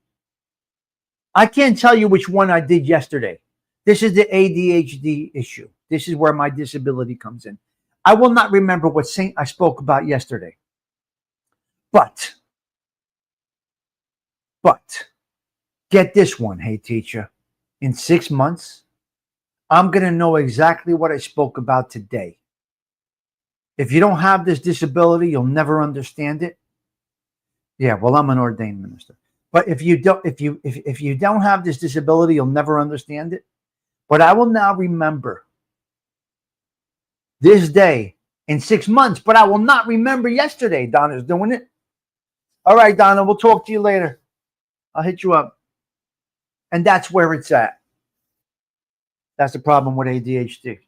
I can't tell you which one I did yesterday. This is the ADHD issue. This is where my disability comes in. I will not remember what saint I spoke about yesterday. But get this one, hey teacher. In 6 months, I'm going to know exactly what I spoke about today. If you don't have this disability, you'll never understand it. Yeah, well, I'm an ordained minister. But if you don't have this disability, you'll never understand it. But I will now remember this day in 6 months, but I will not remember yesterday. Donna's doing it. All right, Donna, we'll talk to you later. I'll hit you up. And that's where it's at. That's the problem with ADHD.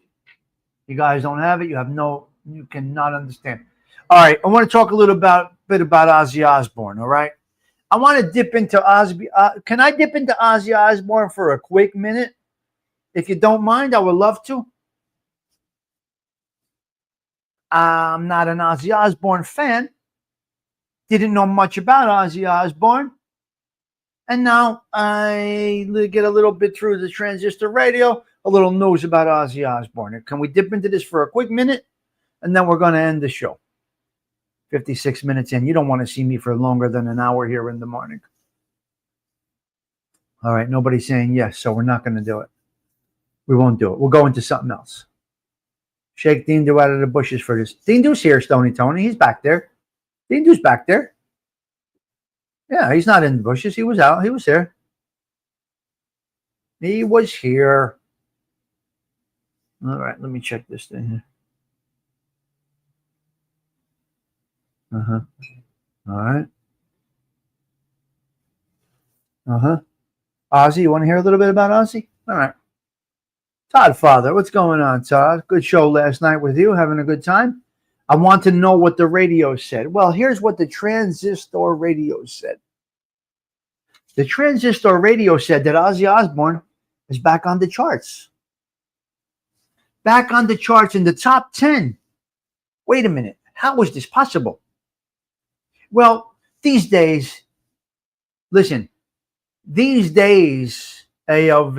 You guys don't have it. You cannot understand. All right, I want to talk a little bit about Ozzy Osbourne, all right? I want to dip into Ozzy. Can I dip into Ozzy Osbourne for a quick minute? If you don't mind, I would love to. I'm not an Ozzy Osbourne fan. Didn't know much about Ozzy Osbourne. And now I get a little bit through the transistor radio, a little news about Ozzy Osbourne. Can we dip into this for a quick minute? And then we're going to end the show. 56 minutes in. You don't want to see me for longer than an hour here in the morning. All right, nobody's saying yes, so we're not going to do it. We won't do it. We'll go into something else. Shake Dean Do out of the bushes for this. Dean Do's here, Stony Tony. He's back there. Dean Do's back there. Yeah, he's not in the bushes. He was out. He was here. He was here. All right, let me check this thing here. All right. Ozzy, you want to hear a little bit about Ozzy? All right. Todd Father, what's going on, Todd? Good show last night with you. Having a good time? I want to know what the radio said. Well, here's what the transistor radio said. The transistor radio said that Ozzy Osbourne is back on the charts. Back on the charts in the top 10. Wait a minute. How is this possible? Well, these days, listen, ALV,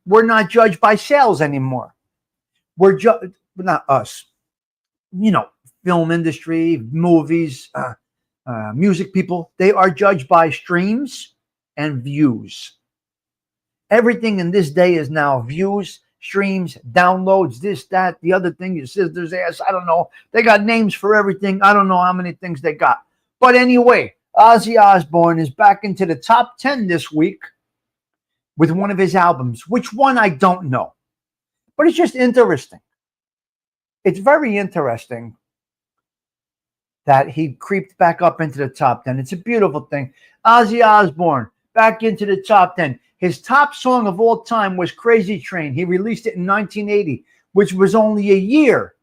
we're not judged by sales anymore. We're judged, not us, film industry, movies, music people, they are judged by streams and views. Everything in this day is now views, streams, downloads, this, that, the other thing, your sister's ass, I don't know. They got names for everything. I don't know how many things they got. But anyway, Ozzy Osbourne is back into the top 10 this week with one of his albums. Which one, I don't know. But it's just interesting. It's very interesting that he creeped back up into the top 10. It's a beautiful thing. Ozzy Osbourne back into the top 10. His top song of all time was Crazy Train. He released it in 1980, which was only a year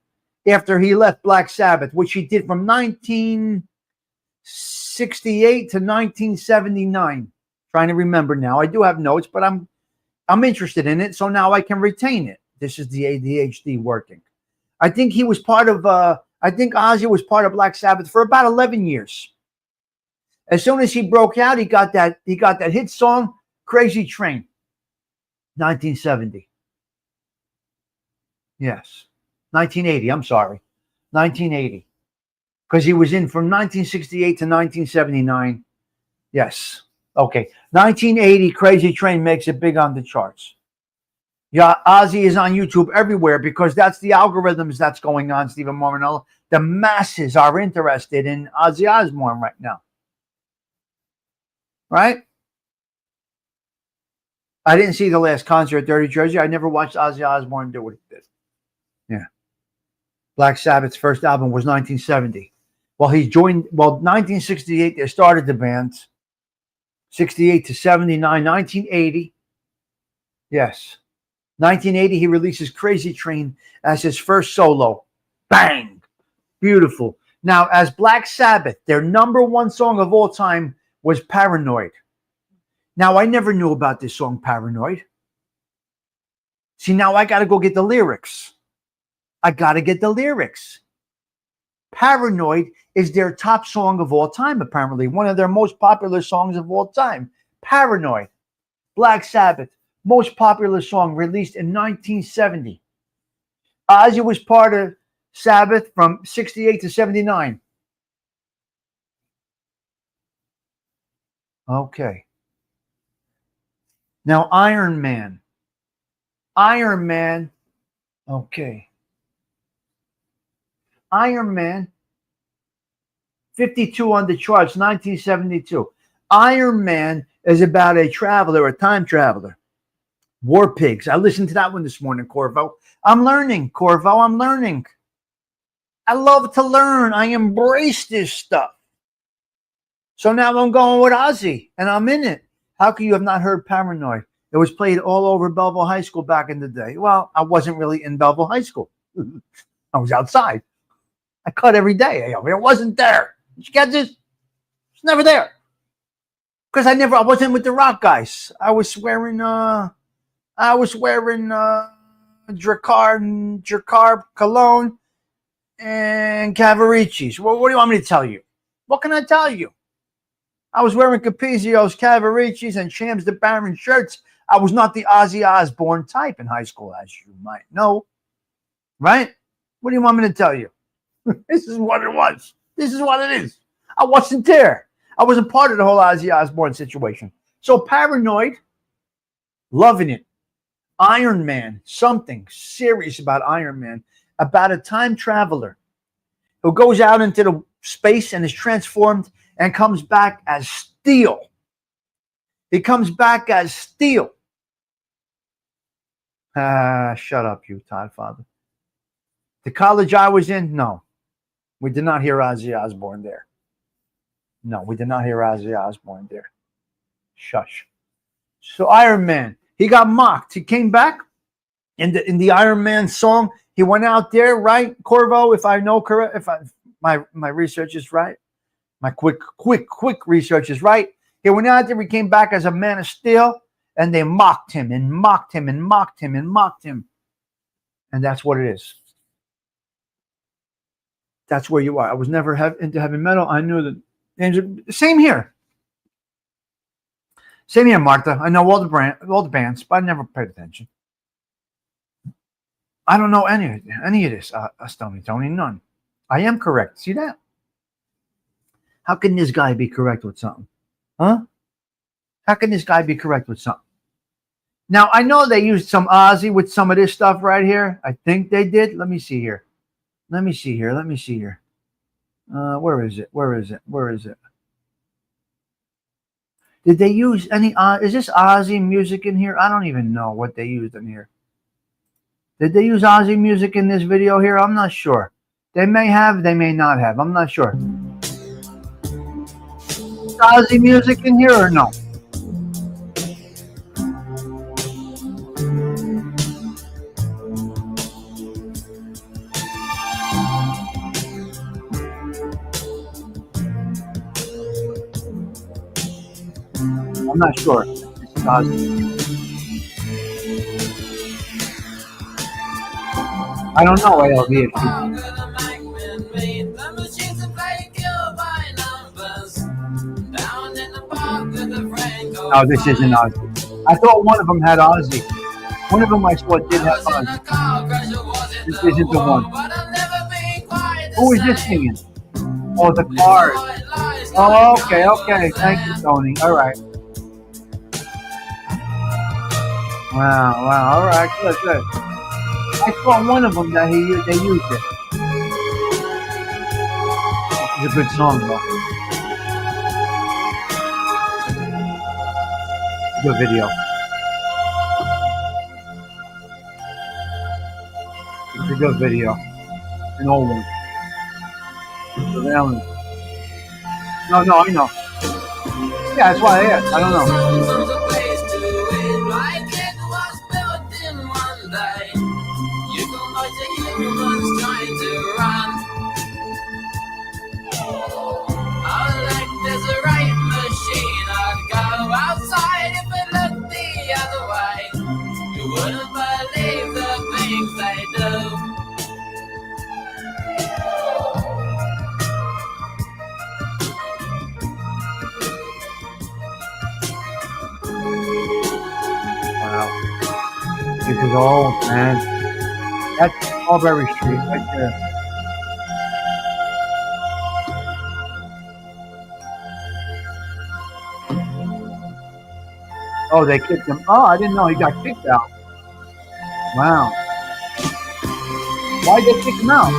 after he left Black Sabbath, which he did from 1968 to 1979. Trying to remember now. I do have notes, but I'm interested in it, so now I can retain it. This is the ADHD working. I think he was part of. I think Ozzy was part of Black Sabbath for about 11 years. As soon as he broke out, he got that hit song, "Crazy Train," 1970. Yes, 1980. I'm sorry, 1980, because he was in from 1968 to 1979. Yes. Okay, 1980, "Crazy Train" makes it big on the charts. Yeah, Ozzy is on YouTube everywhere because that's the algorithms that's going on, Stephen Mormanello. The masses are interested in Ozzy Osbourne right now. Right? I didn't see the last concert at Dirty Jersey. I never watched Ozzy Osbourne do what he did. Yeah. Black Sabbath's first album was 1970. Well, 1968, they started the band. 68 to 79, 1980. Yes. 1980, he releases "Crazy Train" as his first solo. Bang! Beautiful. Now, as Black Sabbath, their number one song of all time was "Paranoid." Now, I never knew about this song, "Paranoid." See, now I got to go get the lyrics. "Paranoid" is their top song of all time, apparently. One of their most popular songs of all time. "Paranoid." Black Sabbath. Most popular song, released in 1970. Ozzy was part of Sabbath from 68 to 79. Okay. Now, Iron Man. Okay. Iron Man, 52 on the charts, 1972. Iron Man is about a time traveler. War Pigs. I listened to that one this morning, Corvo. I'm learning, Corvo. I'm learning. I love to learn. I embrace this stuff. So now I'm going with Ozzy, and I'm in it. How can you have not heard "Paranoid"? It was played all over Belleville High School back in the day. Well, I wasn't really in Belleville High School. I was outside. I cut every day. It wasn't there. Did you get this? It's never there. Because I wasn't with the rock guys. I was wearing Dracar cologne and Cavaricci's. Well, what do you want me to tell you? What can I tell you? I was wearing Capizio's, Cavaricci's, and Shams the Baron shirts. I was not the Ozzy Osbourne type in high school, as you might know. Right? What do you want me to tell you? This is what it was. This is what it is. I wasn't there. I wasn't part of the whole Ozzy Osbourne situation. So "Paranoid," loving it. Iron Man, something serious about Iron Man, about a time traveler who goes out into the space and is transformed and comes back as steel. He comes back as steel. Shut up, you Todd Father. The college I was in, no. We did not hear Ozzy Osbourne there. No, we did not hear Ozzy Osbourne there. Shush. So Iron Man, he got mocked. He came back in the Iron Man song. He went out there, right, Corvo? If I know correct, my research is right, my quick research is right. He went out there. He came back as a man of steel, and they mocked him and mocked him and mocked him and mocked him, and that's what it is. That's where you are. I was never into heavy metal. I knew that. Same here. Same here, Martha. I know all the bands, but I never paid attention. I don't know any of this, Stony Tony. None. I am correct. See that? How can this guy be correct with something? Huh? How can this guy be correct with something? Now, I know they used some Ozzy with some of this stuff right here. I think they did. Let me see here. Where is it? Did they use any? Is this Ozzy music in here? I don't even know what they used in here. Did they use Ozzy music in this video here? I'm not sure. They may have, they may not have. I'm not sure. Is Ozzy music in here or no? I'm not sure. This is Ozzy. I don't know ALV if No, this isn't Ozzy. I thought one of them had Ozzy. One of them I saw did have Ozzy. This isn't the one. Who is this singing? Oh, the Cars. Oh, okay. Thank you, Tony. All right. Wow. All right, good. I saw one of them that they used it. It's a good song, though. Good video. It's a good video. An old one. Surveillance. No, I know. Yeah, that's why I asked. I don't know.
Wouldn't believe the things they do.
Wow. This is old, man. That's Mulberry Street right there. Oh, they kicked him. Oh, I didn't know he got kicked out. Wow. Why'd they kick him out?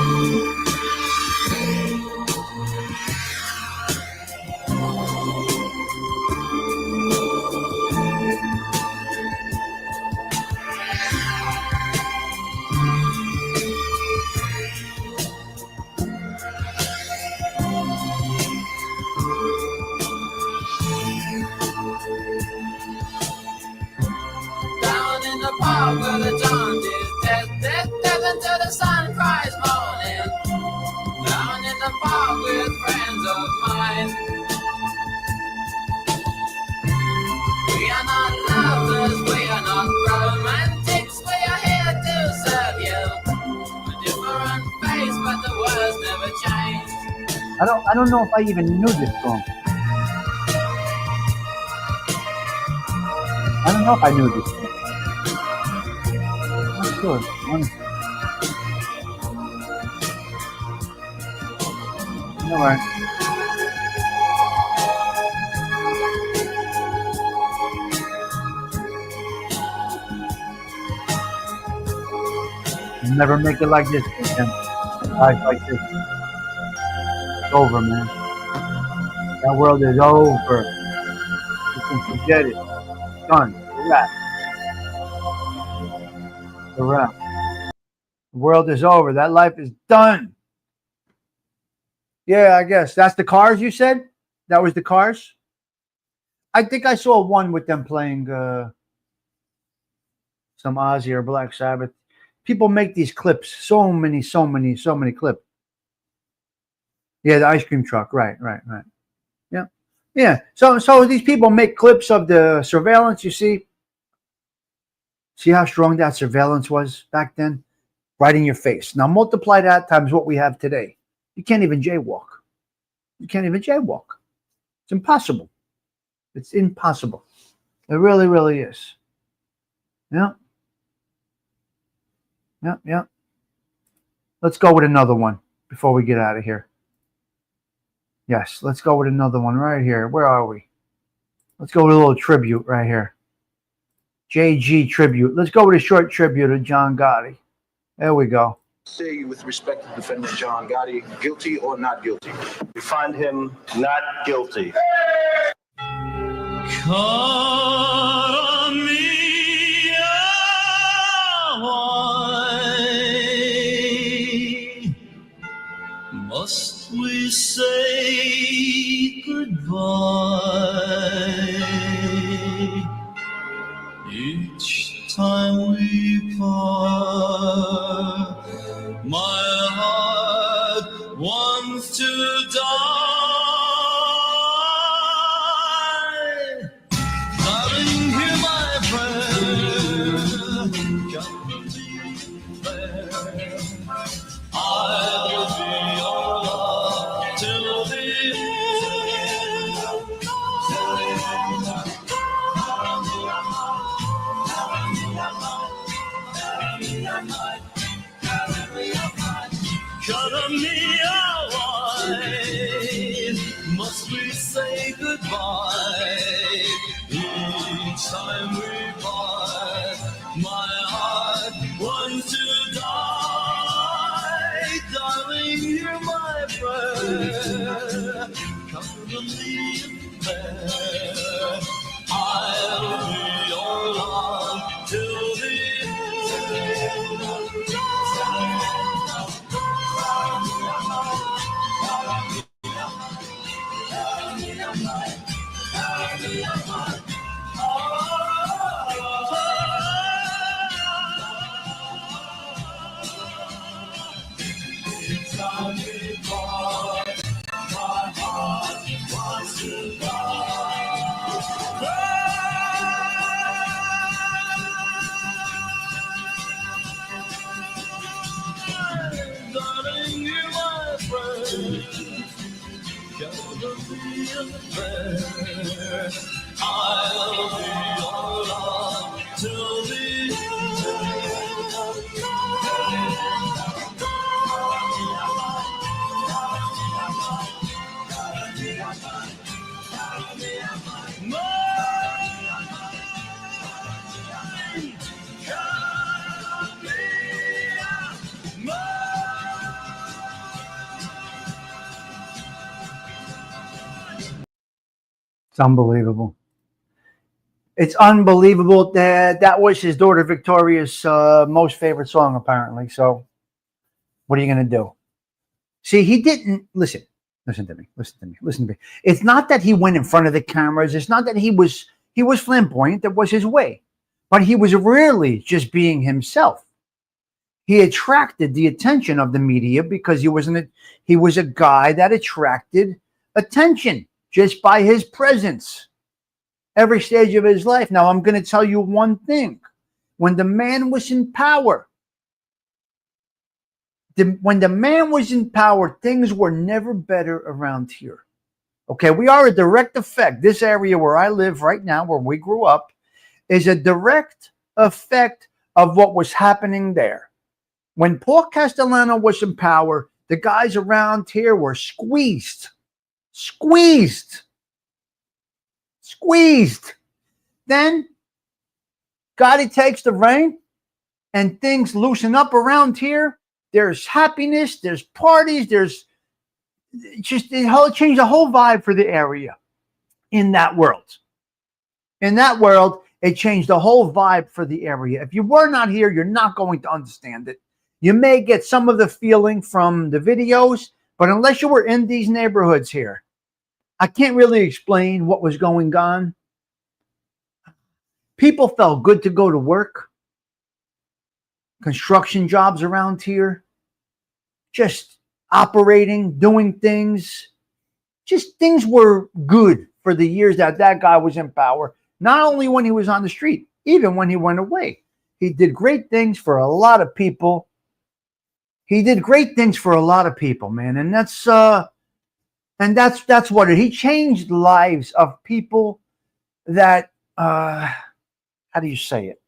Down in the park where the John is dead until the sun cries morning. Down in the park with friends of mine. We are not lovers, we are not romantics, we are here to serve you. A different face, but the words never change.
I don't know if I even knew this song. I don't know if I knew this song. I'm not sure. All right. You'll never make it like this again. Guys like this. It's over, man. That world is over. You can forget it. It's done. It's a wrap. It's a wrap. The world is over. That life is done. Yeah, I guess. That's the Cars you said? That was the Cars? I think I saw one with them playing some Ozzy or Black Sabbath. People make these clips. So many clips. Yeah, the ice cream truck. Right. Yeah. So these people make clips of the surveillance, you see? See how strong that surveillance was back then? Right in your face. Now multiply that times what we have today. You can't even jaywalk. It's impossible. It's impossible. It really, really is. Yeah. Let's go with another one before we get out of here. Yes, let's go with another one right here. Where are we? Let's go with a little tribute right here. JG tribute. Let's go with a short tribute to John Gotti. There we go.
Say with respect to defendant John Gotti, guilty or not guilty?
We find him not guilty.
Call me away. Must we say goodbye? Each time we part, my heart wants to die. I'll be your love till the Color me away. Must we say goodbye? Each time we part, my heart wants to die. Darling, you're my prayer. Cover me in prayer. I'll be your love till the darling, you're my friend. Cover me in prayer. I'll be your love till the
It's unbelievable. It's unbelievable that that was his daughter Victoria's most favorite song, apparently. So, what are you going to do? See, he didn't listen. Listen to me. Listen to me. Listen to me. It's not that he went in front of the cameras. It's not that he was flamboyant. That was his way, but he was really just being himself. He attracted the attention of the media because he was a guy that attracted attention just by his presence every stage of his life. Now, I'm going to tell you one thing. When the man was in power, things were never better around here. Okay, we are a direct effect. This area where I live right now, where we grew up, is a direct effect of what was happening there. When Paul Castellano was in power, the guys around here were squeezed. Then Gotti takes the reign and things loosen up around here. There's happiness, there's parties, there's just it changed the whole vibe for the area in that world. In that world, it changed the whole vibe for the area. If you were not here, you're not going to understand it. You may get some of the feeling from the videos, but unless you were in these neighborhoods here, I can't really explain what was going on. People felt good to go to work. Construction jobs around here. Just operating, doing things. Just things were good for the years that guy was in power. Not only when he was on the street, even when he went away. He did great things for a lot of people. Man. And that's what he changed the lives of people that, how do you say it?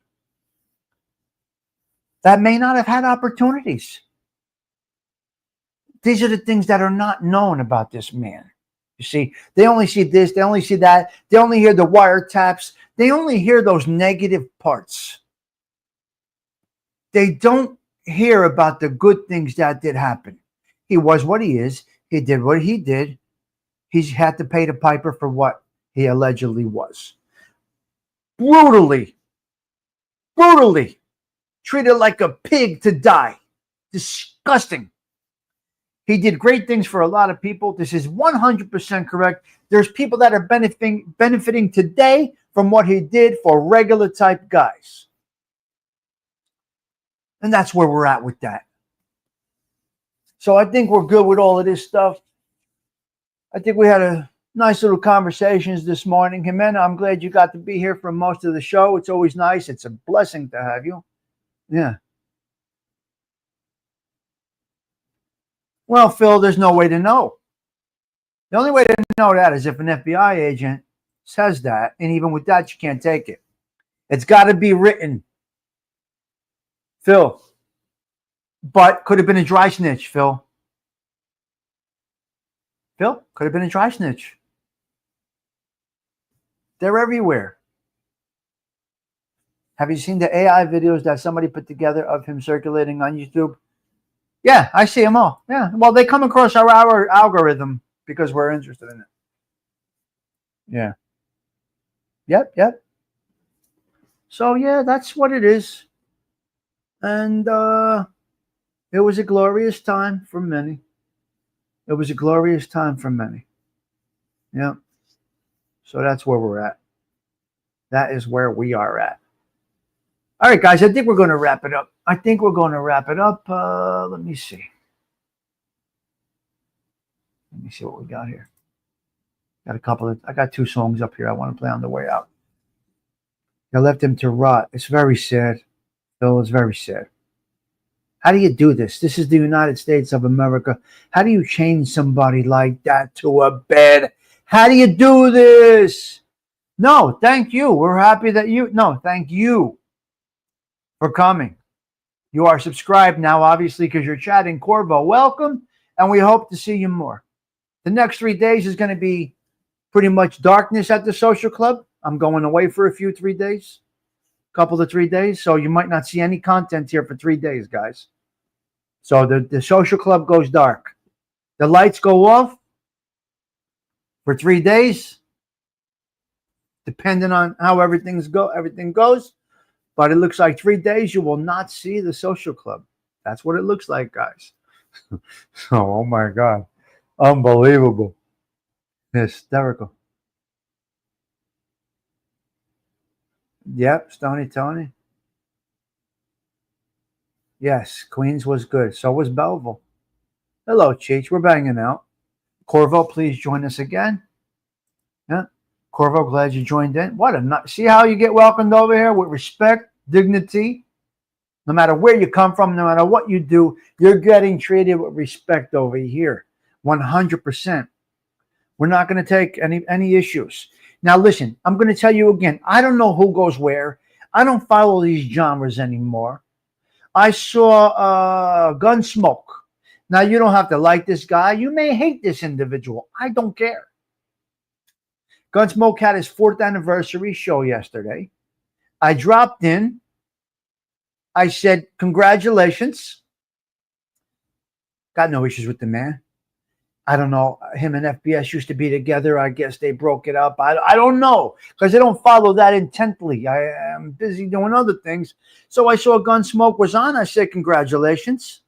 That may not have had opportunities. These are the things that are not known about this man. You see, they only see this, they only see that, they only hear the wiretaps, they only hear those negative parts. They don't hear about the good things that did happen. He was what he is. He did what he did. He's had to pay the piper for what he allegedly was. Brutally treated like a pig to die. Disgusting. He did great things for a lot of people. This is 100% correct. There's people that are benefiting today from what he did for regular type guys. And that's where we're at with that. So I think we're good with all of this stuff. I think we had a nice little conversations this morning. Jimena, I'm glad you got to be here for most of the show. It's always nice. It's a blessing to have you. Yeah. Well, Phil, there's no way to know. The only way to know that is if an FBI agent says that, and even with that, you can't take it. It's got to be written. Phil. But could have been a dry snitch, Phil. Phil, could have been a dry snitch. They're everywhere. Have you seen the AI videos that somebody put together of him circulating on YouTube? Yeah, I see them all. Yeah, well, they come across our algorithm because we're interested in it. Yeah. Yep. So, yeah, that's what it is. And it was a glorious time for many. It was a glorious time for many. Yeah. So that's where we're at. That is where we are at. All right, guys, I think we're going to wrap it up. Let me see. Let me see what we got here. I got 2 songs up here I want to play on the way out. I left him to rot. It's very sad. Phil, it's very sad. How do you do this? This is the United States of America. How do you change somebody like that to a bed? How do you do this? No, thank you. We're happy that thank you for coming. You are subscribed now, obviously, because you're chatting. Corvo, welcome, and we hope to see you more. The next 3 days is going to be pretty much darkness at the social club. I'm going away for a few 3 days, couple of 3 days, so you might not see any content here for 3 days, guys. So the social club goes dark. The lights go off for 3 days, depending on how everything goes. But it looks like 3 days you will not see the social club. That's what it looks like, guys. Oh my God. Unbelievable. Hysterical. Yep, Stony Tony. Yes, Queens was good. So was Belleville. Hello, Cheech. We're banging out. Corvo, please join us again. Yeah. Corvo, glad you joined in. What a nut. See how you get welcomed over here with respect, dignity. No matter where you come from, no matter what you do, you're getting treated with respect over here. 100%. We're not going to take any issues. Now, listen, I'm going to tell you again. I don't know who goes where. I don't follow these genres anymore. I saw Gunsmoke. Now, you don't have to like this guy. You may hate this individual. I don't care. Gunsmoke had his 4th anniversary show yesterday. I dropped in. I said, congratulations. Got no issues with the man. I don't know. Him and FBS used to be together. I guess they broke it up. I don't know because I don't follow that intently. I am busy doing other things. So I saw Gunsmoke was on. I said, congratulations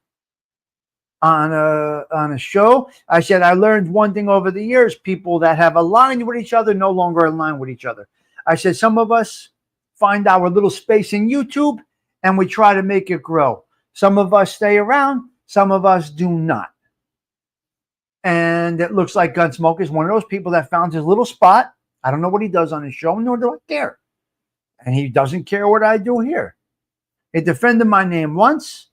on a show. I said, I learned one thing over the years. People that have aligned with each other no longer align with each other. I said, some of us find our little space in YouTube and we try to make it grow. Some of us stay around. Some of us do not. And it looks like Gunsmoke is one of those people that found his little spot. I don't know what he does on his show, nor do I care. And he doesn't care what I do here. He defended my name once.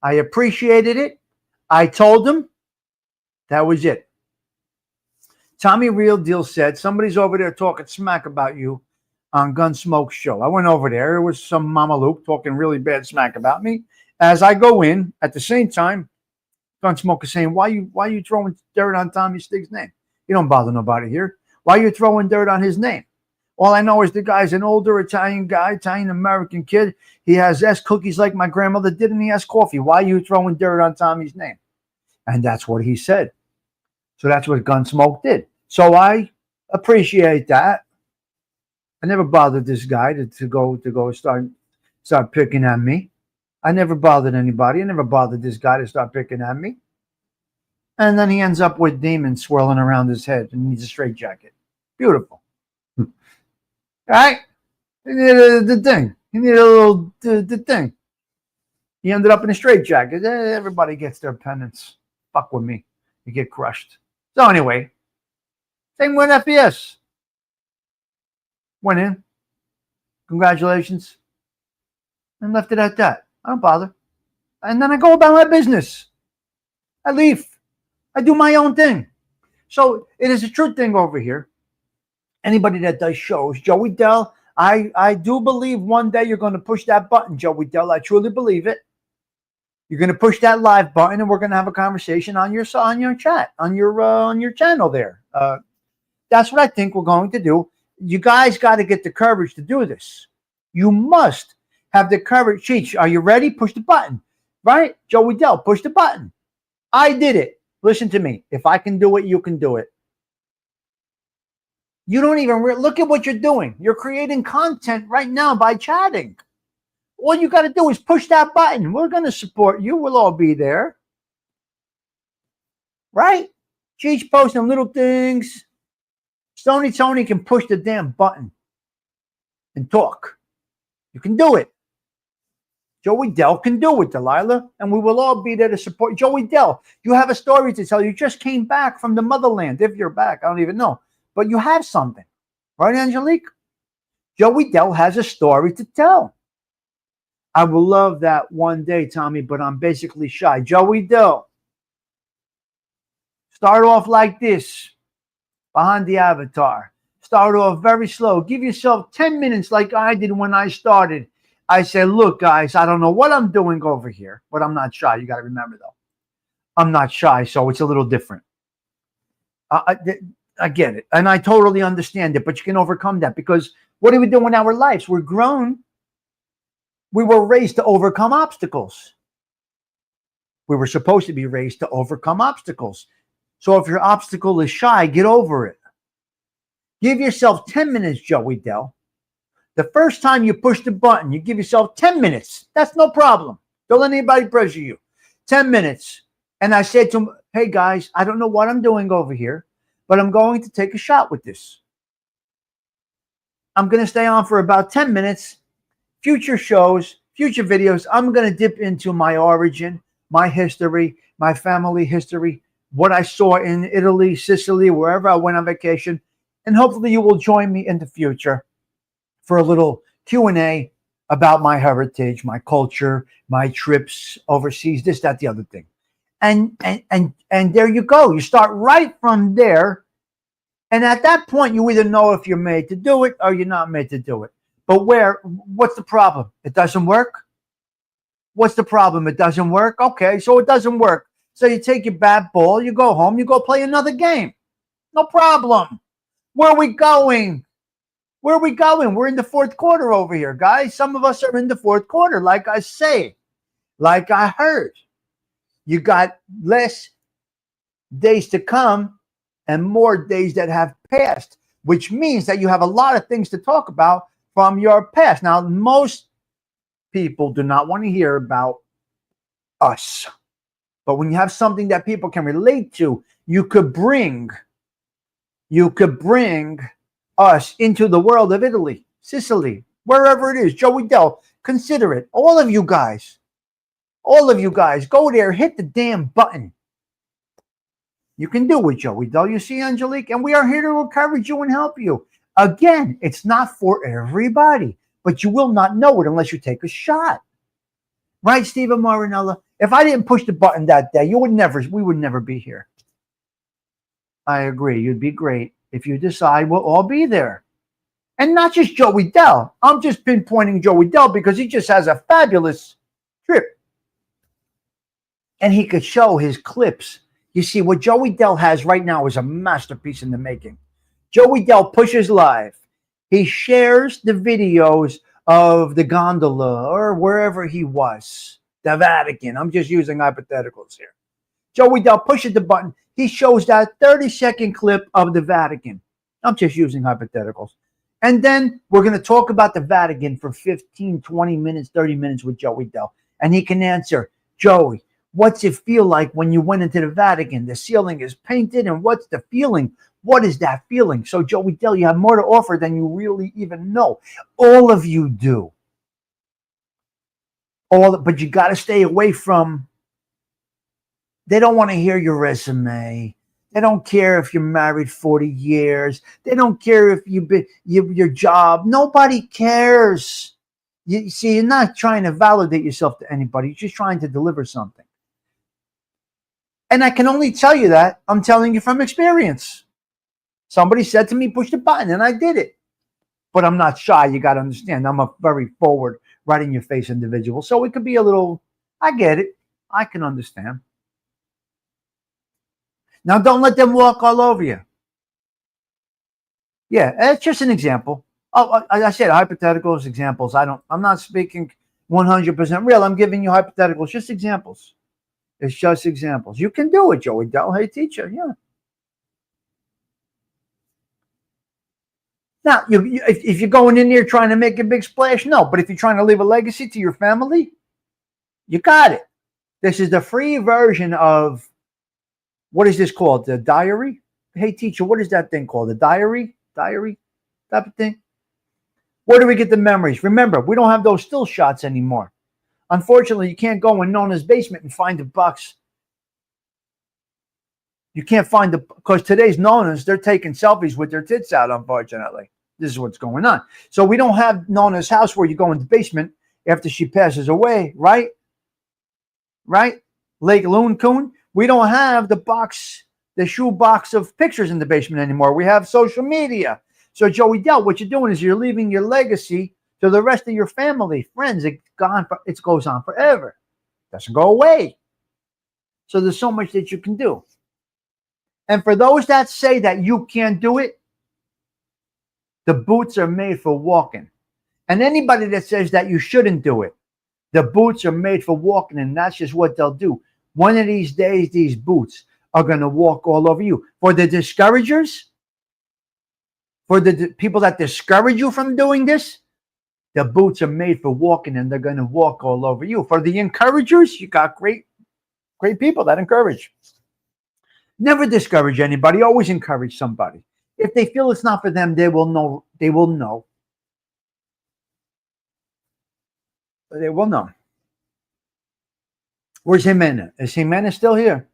I appreciated it. I told him. That was it. Tommy Real Deal said, somebody's over there talking smack about you on Gunsmoke's show. I went over there. It was some Mama Luke talking really bad smack about me. As I go in, at the same time, Gunsmoke is saying, why you throwing dirt on Tommy Stig's name? You don't bother nobody here. Why are you throwing dirt on his name? All I know is the guy's an older Italian guy, Italian-American kid. He has cookies like my grandmother did, and he has coffee. Why are you throwing dirt on Tommy's name? And that's what he said. So that's what Gunsmoke did. So I appreciate that. I never bothered this guy to go start picking at me. I never bothered anybody. I never bothered this guy to start picking at me. And then he ends up with demons swirling around his head and needs a straitjacket. Beautiful. Right? He needed the thing. He needed a little the thing. He ended up in a straitjacket. Everybody gets their penance. Fuck with me. You get crushed. So anyway, same with FBS. Went in. Congratulations. And left it at that. I don't bother. And then I go about my business. I leave. I do my own thing. So it is a true thing over here. Anybody that does shows, Joey Dell, I do believe one day you're going to push that button, Joey Dell. I truly believe it. You're going to push that live button, and we're going to have a conversation on your chat, on your channel there. That's what I think we're going to do. You guys got to get the courage to do this. You must have the courage. Cheech, are you ready? Push the button. Right? Joey Dell, push the button. I did it. Listen to me. If I can do it, you can do it. You don't even look at what you're doing. You're creating content right now by chatting. All you got to do is push that button. We're going to support you. We'll all be there. Right? Cheech posting little things. Stony Tony can push the damn button and talk. You can do it. Joey Dell can do it, Delilah, and we will all be there to support Joey Dell. You have a story to tell. You just came back from the motherland. If you're back, I don't even know. But you have something. Right, Angelique? Joey Dell has a story to tell. I will love that one day, Tommy, but I'm basically shy. Joey Dell. Start off like this. Behind the avatar. Start off very slow. Give yourself 10 minutes like I did when I started. I said, look, guys, I don't know what I'm doing over here, but I'm not shy. You got to remember, though. I'm not shy, so it's a little different. I get it, and I totally understand it, but you can overcome that because what do we do in our lives? We're grown. We were raised to overcome obstacles. We were supposed to be raised to overcome obstacles. So if your obstacle is shy, get over it. Give yourself 10 minutes, Joey Dell. The first time you push the button, you give yourself 10 minutes. That's no problem. Don't let anybody pressure you. 10 minutes. And I said to him, hey, guys, I don't know what I'm doing over here, but I'm going to take a shot with this. I'm going to stay on for about 10 minutes. Future shows, future videos, I'm going to dip into my origin, my history, my family history, what I saw in Italy, Sicily, wherever I went on vacation. And hopefully you will join me in the future for a little Q&A about my heritage, my culture, my trips overseas, this, that, the other thing. And there you go. You start right from there. And at that point, you either know if you're made to do it or you're not made to do it. But what's the problem? It doesn't work? What's the problem? It doesn't work? Okay, so it doesn't work. So you take your bat ball, you go home, you go play another game. No problem. Where are we going? Where are we going? We're in the fourth quarter over here, guys. Some of us are in the fourth quarter, like I say, like I heard. You got less days to come and more days that have passed, which means that you have a lot of things to talk about from your past. Now, most people do not want to hear about us. But when you have something that people can relate to, you could bring us into the world of Italy, Sicily, wherever it is. Joey Dell, consider it. All of you guys, go there, hit the damn button. You can do it, Joey Dell. You see, Angelique? And we are here to encourage you and help you. Again, it's not for everybody, but you will not know it unless you take a shot. Right, Stephen Marinella? If I didn't push the button that day, we would never be here. I agree. You'd be great. If you decide, we'll all be there. And not just Joey Dell. I'm just pinpointing Joey Dell because he just has a fabulous trip. And he could show his clips. You see, what Joey Dell has right now is a masterpiece in the making. Joey Dell pushes live. He shares the videos of the gondola or wherever he was. The Vatican. I'm just using hypotheticals here. Joey Dell pushes the button. He shows that 30-second clip of the Vatican. I'm just using hypotheticals. And then we're going to talk about the Vatican for 15, 20 minutes, 30 minutes with Joey Dell. And he can answer, Joey, what's it feel like when you went into the Vatican? The ceiling is painted, and what's the feeling? What is that feeling? So, Joey Dell, you have more to offer than you really even know. All of you do. But you got to stay away from. They don't want to hear your resume. They don't care if you're married 40 years. They don't care if your job. Nobody cares. You see, you're not trying to validate yourself to anybody. You're just trying to deliver something. And I can only tell you that. I'm telling you from experience. Somebody said to me, push the button, and I did it. But I'm not shy. You got to understand. I'm a very forward, right in your face individual. So it could be a little, I get it. I can understand. Now, don't let them walk all over you. Yeah, it's just an example. Oh, I said hypotheticals, examples. I'm not speaking 100% real. I'm giving you hypotheticals, just examples. It's just examples. You can do it, Joey Dell. Hey, teacher. Yeah. Now, if you're going in there trying to make a big splash, no. But if you're trying to leave a legacy to your family, you got it. This is the free version of, what is this called? The diary? Hey, teacher, what is that thing called? The diary? Diary type of thing? Where do we get the memories? Remember, we don't have those still shots anymore. Unfortunately, you can't go in Nona's basement and find the box. You can't find because today's Nona's, they're taking selfies with their tits out, unfortunately. This is what's going on. So we don't have Nona's house where you go in the basement after she passes away, right? Right? Lake Loon Coon. We don't have the shoe box of pictures in the basement anymore. We have social media. So Joey Dell, what you're doing is you're leaving your legacy to the rest of your family, friends. It goes on forever. It doesn't go away. So there's so much that you can do. And for those that say that you can't do it, the boots are made for walking. And anybody that says that you shouldn't do it, the boots are made for walking, and that's just what they'll do. One of these days, these boots are going to walk all over you. For the discouragers, for the people that discourage you from doing this, the boots are made for walking, and they're going to walk all over you. For the encouragers, you got great people that encourage. Never discourage anybody. Always encourage somebody. If they feel it's not for them, they will know. They will know. They will know. Where's Jimena? Is Jimena still here?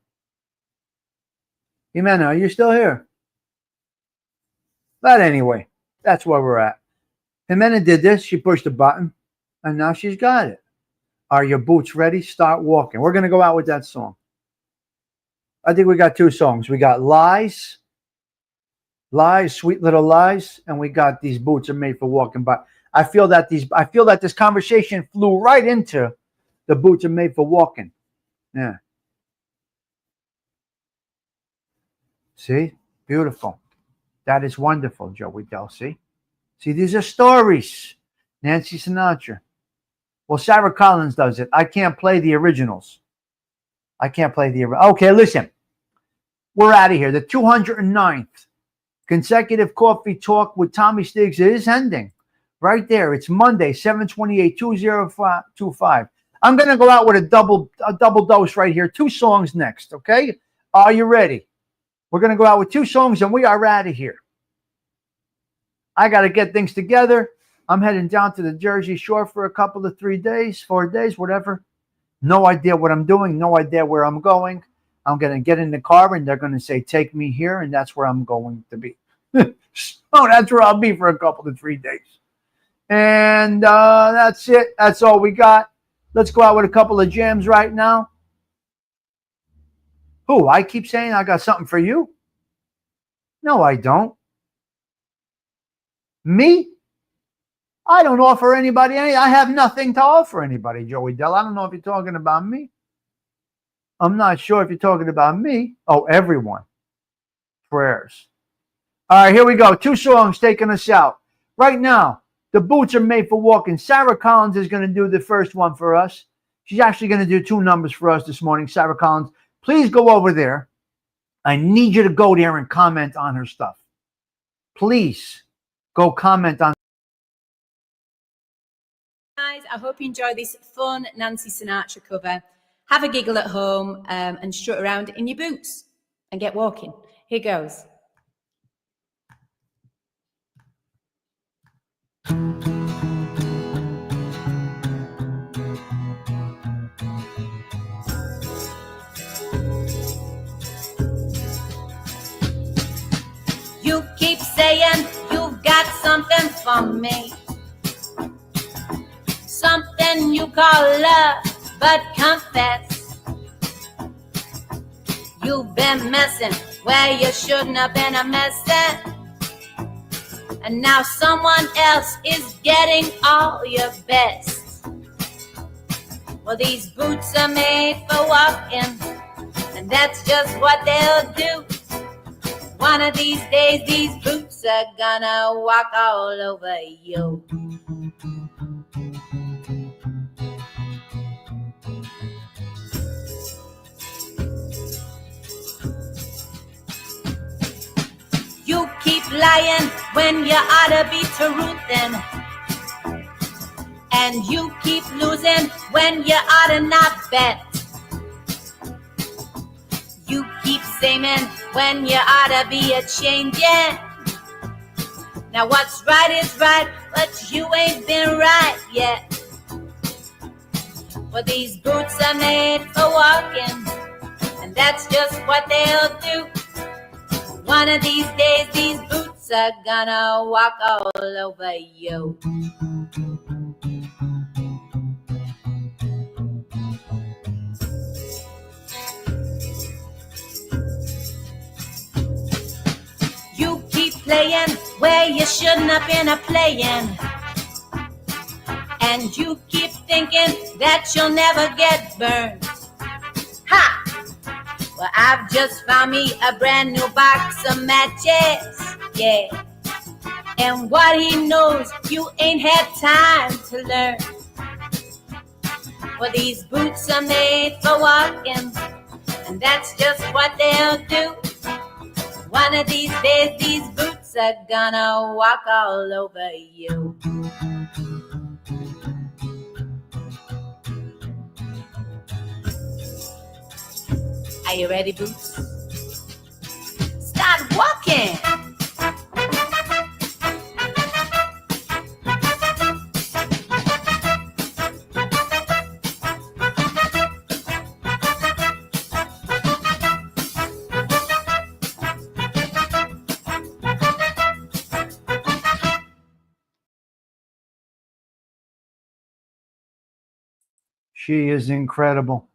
Jimena, are you still here? But anyway, that's where we're at. Jimena did this. She pushed the button, and now she's got it. Are your boots ready? Start walking. We're going to go out with that song. I think we got two songs. We got Lies, Sweet Little Lies, and we got These Boots Are Made for Walking. But I feel that this conversation flew right into The Boots Are Made for Walking. Yeah. See? Beautiful. That is wonderful, Joey Dell. See, these are stories. Nancy Sinatra. Well, Sarah Collins does it. I can't play the originals. Okay, listen. We're out of here. The 209th consecutive coffee talk with Tommy Stiggs is ending. Right there. It's Monday, 7/28/2025. I'm going to go out with a double dose right here. 2 songs next, okay? Are you ready? We're going to go out with 2 songs, and we are out of here. I got to get things together. I'm heading down to the Jersey Shore for a couple of 3 days, 4 days, whatever. No idea what I'm doing. No idea where I'm going. I'm going to get in the car, and they're going to say, take me here, and that's where I'm going to be. So that's where I'll be for a couple of 3 days. And that's it. That's all we got. Let's go out with a couple of jams right now. Who? I keep saying I got something for you? No, I don't. Me? I don't offer anybody anything. I have nothing to offer anybody, Joey Dell. I don't know if you're talking about me. I'm not sure if you're talking about me. Oh, everyone. Prayers. All right, here we go. 2 songs taking us out. Right now, The Boots Are Made for Walking. Sarah Collins is going to do the first one for us. She's actually going to do 2 numbers for us this morning. Sarah Collins, please go over there. I need you to go there and comment on her stuff. Please go comment on.
Guys, I hope you enjoy this fun Nancy Sinatra cover. Have a giggle at home and strut around in your boots and get walking. Here goes. You keep saying you've got something for me, something you call love, but confess You've been messing where you shouldn't have been a messing. And now someone else is getting all your best. Well, these boots are made for walking, and that's just what they'll do. One of these days, these boots are gonna walk all over you. You keep lying when you ought to be truthing. And you keep losing when you ought to not bet. You keep saying when you ought to be a-changing. Now what's right is right, but you ain't been right yet. Well, these boots are made for walking, and that's just what they'll do. One of these days, these boots are gonna walk all over you. You keep playing where you shouldn't have been a-playing. And you keep thinking that you'll never get burned. Ha! Well, I've just found me a brand new box of matches, yeah. And what he knows, you ain't had time to learn. Well, these boots are made for walking, and that's just what they'll do. One of these days, these boots are gonna walk all over you. Are you ready, Boots? Start walking!
She is incredible.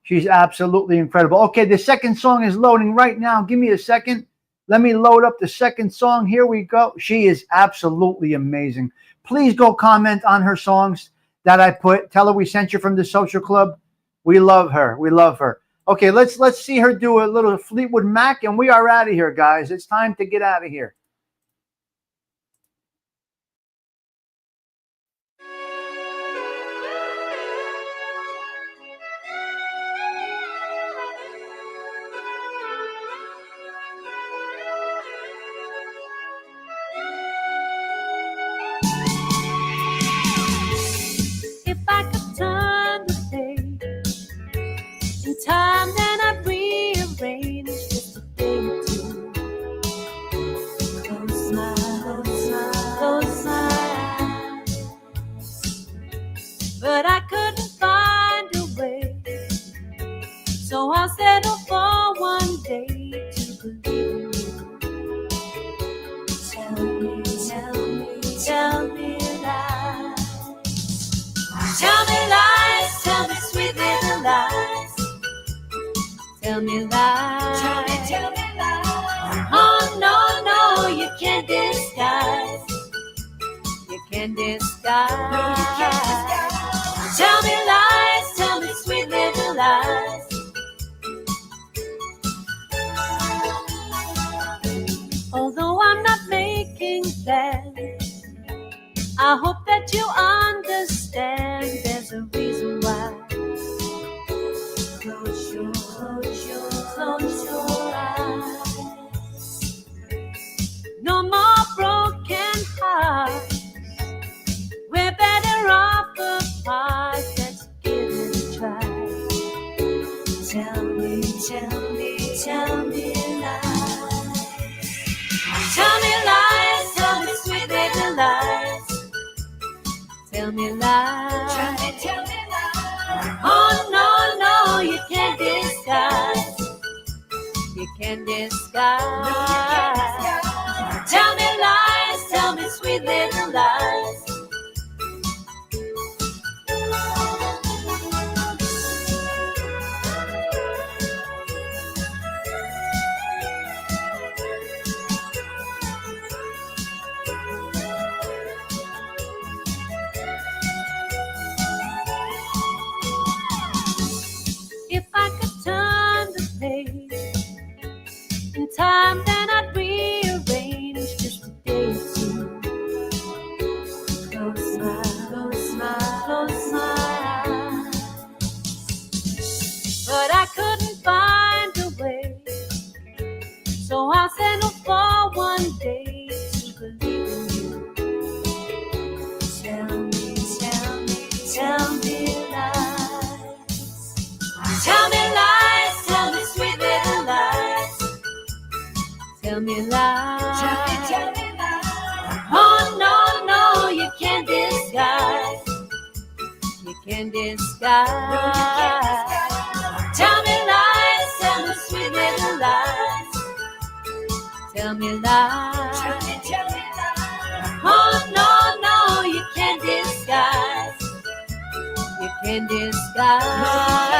She's absolutely incredible. Okay, the second song is loading right now. Give me a second. Let me load up the second song. Here we go. She is absolutely amazing. Please go comment on her songs that I put. Tell her we sent you from the Social Club. We love her. We love her. Okay, let's see her do a little Fleetwood Mac, and we are out of here, guys. It's time to get out of here.
If I could turn the page in time, then I'd rearrange just a thing or two. Close my eyes. But I couldn't find a way, so I'll settle for one day to believe in you. Tell me lies. Tell me lies, tell me sweet little lies. Tell me lies. Tell me lies. Oh, no, you can't disguise. You can't disguise. No, you can't disguise. Tell me lies, tell me sweet little lies. Although I'm not making plans, I hope that you understand there's a reason why. Close your eyes. No more broken hearts. We're better off apart. Let's give it a try. Tell me lies. Tell me lies, tell me sweet little lies. Tell me lies. Tell me lies. Oh, no, you can't disguise. You can't disguise. No, you can't disguise. Tell me lies, tell me sweet little lies. Tell me lies. Tell me lies. Oh no, no, you can't disguise. You can't disguise. No, you can't disguise. Tell me lies, tell me sweet little lies. Tell me lies. Tell me lies. Oh no, no, you can't disguise. You can't disguise.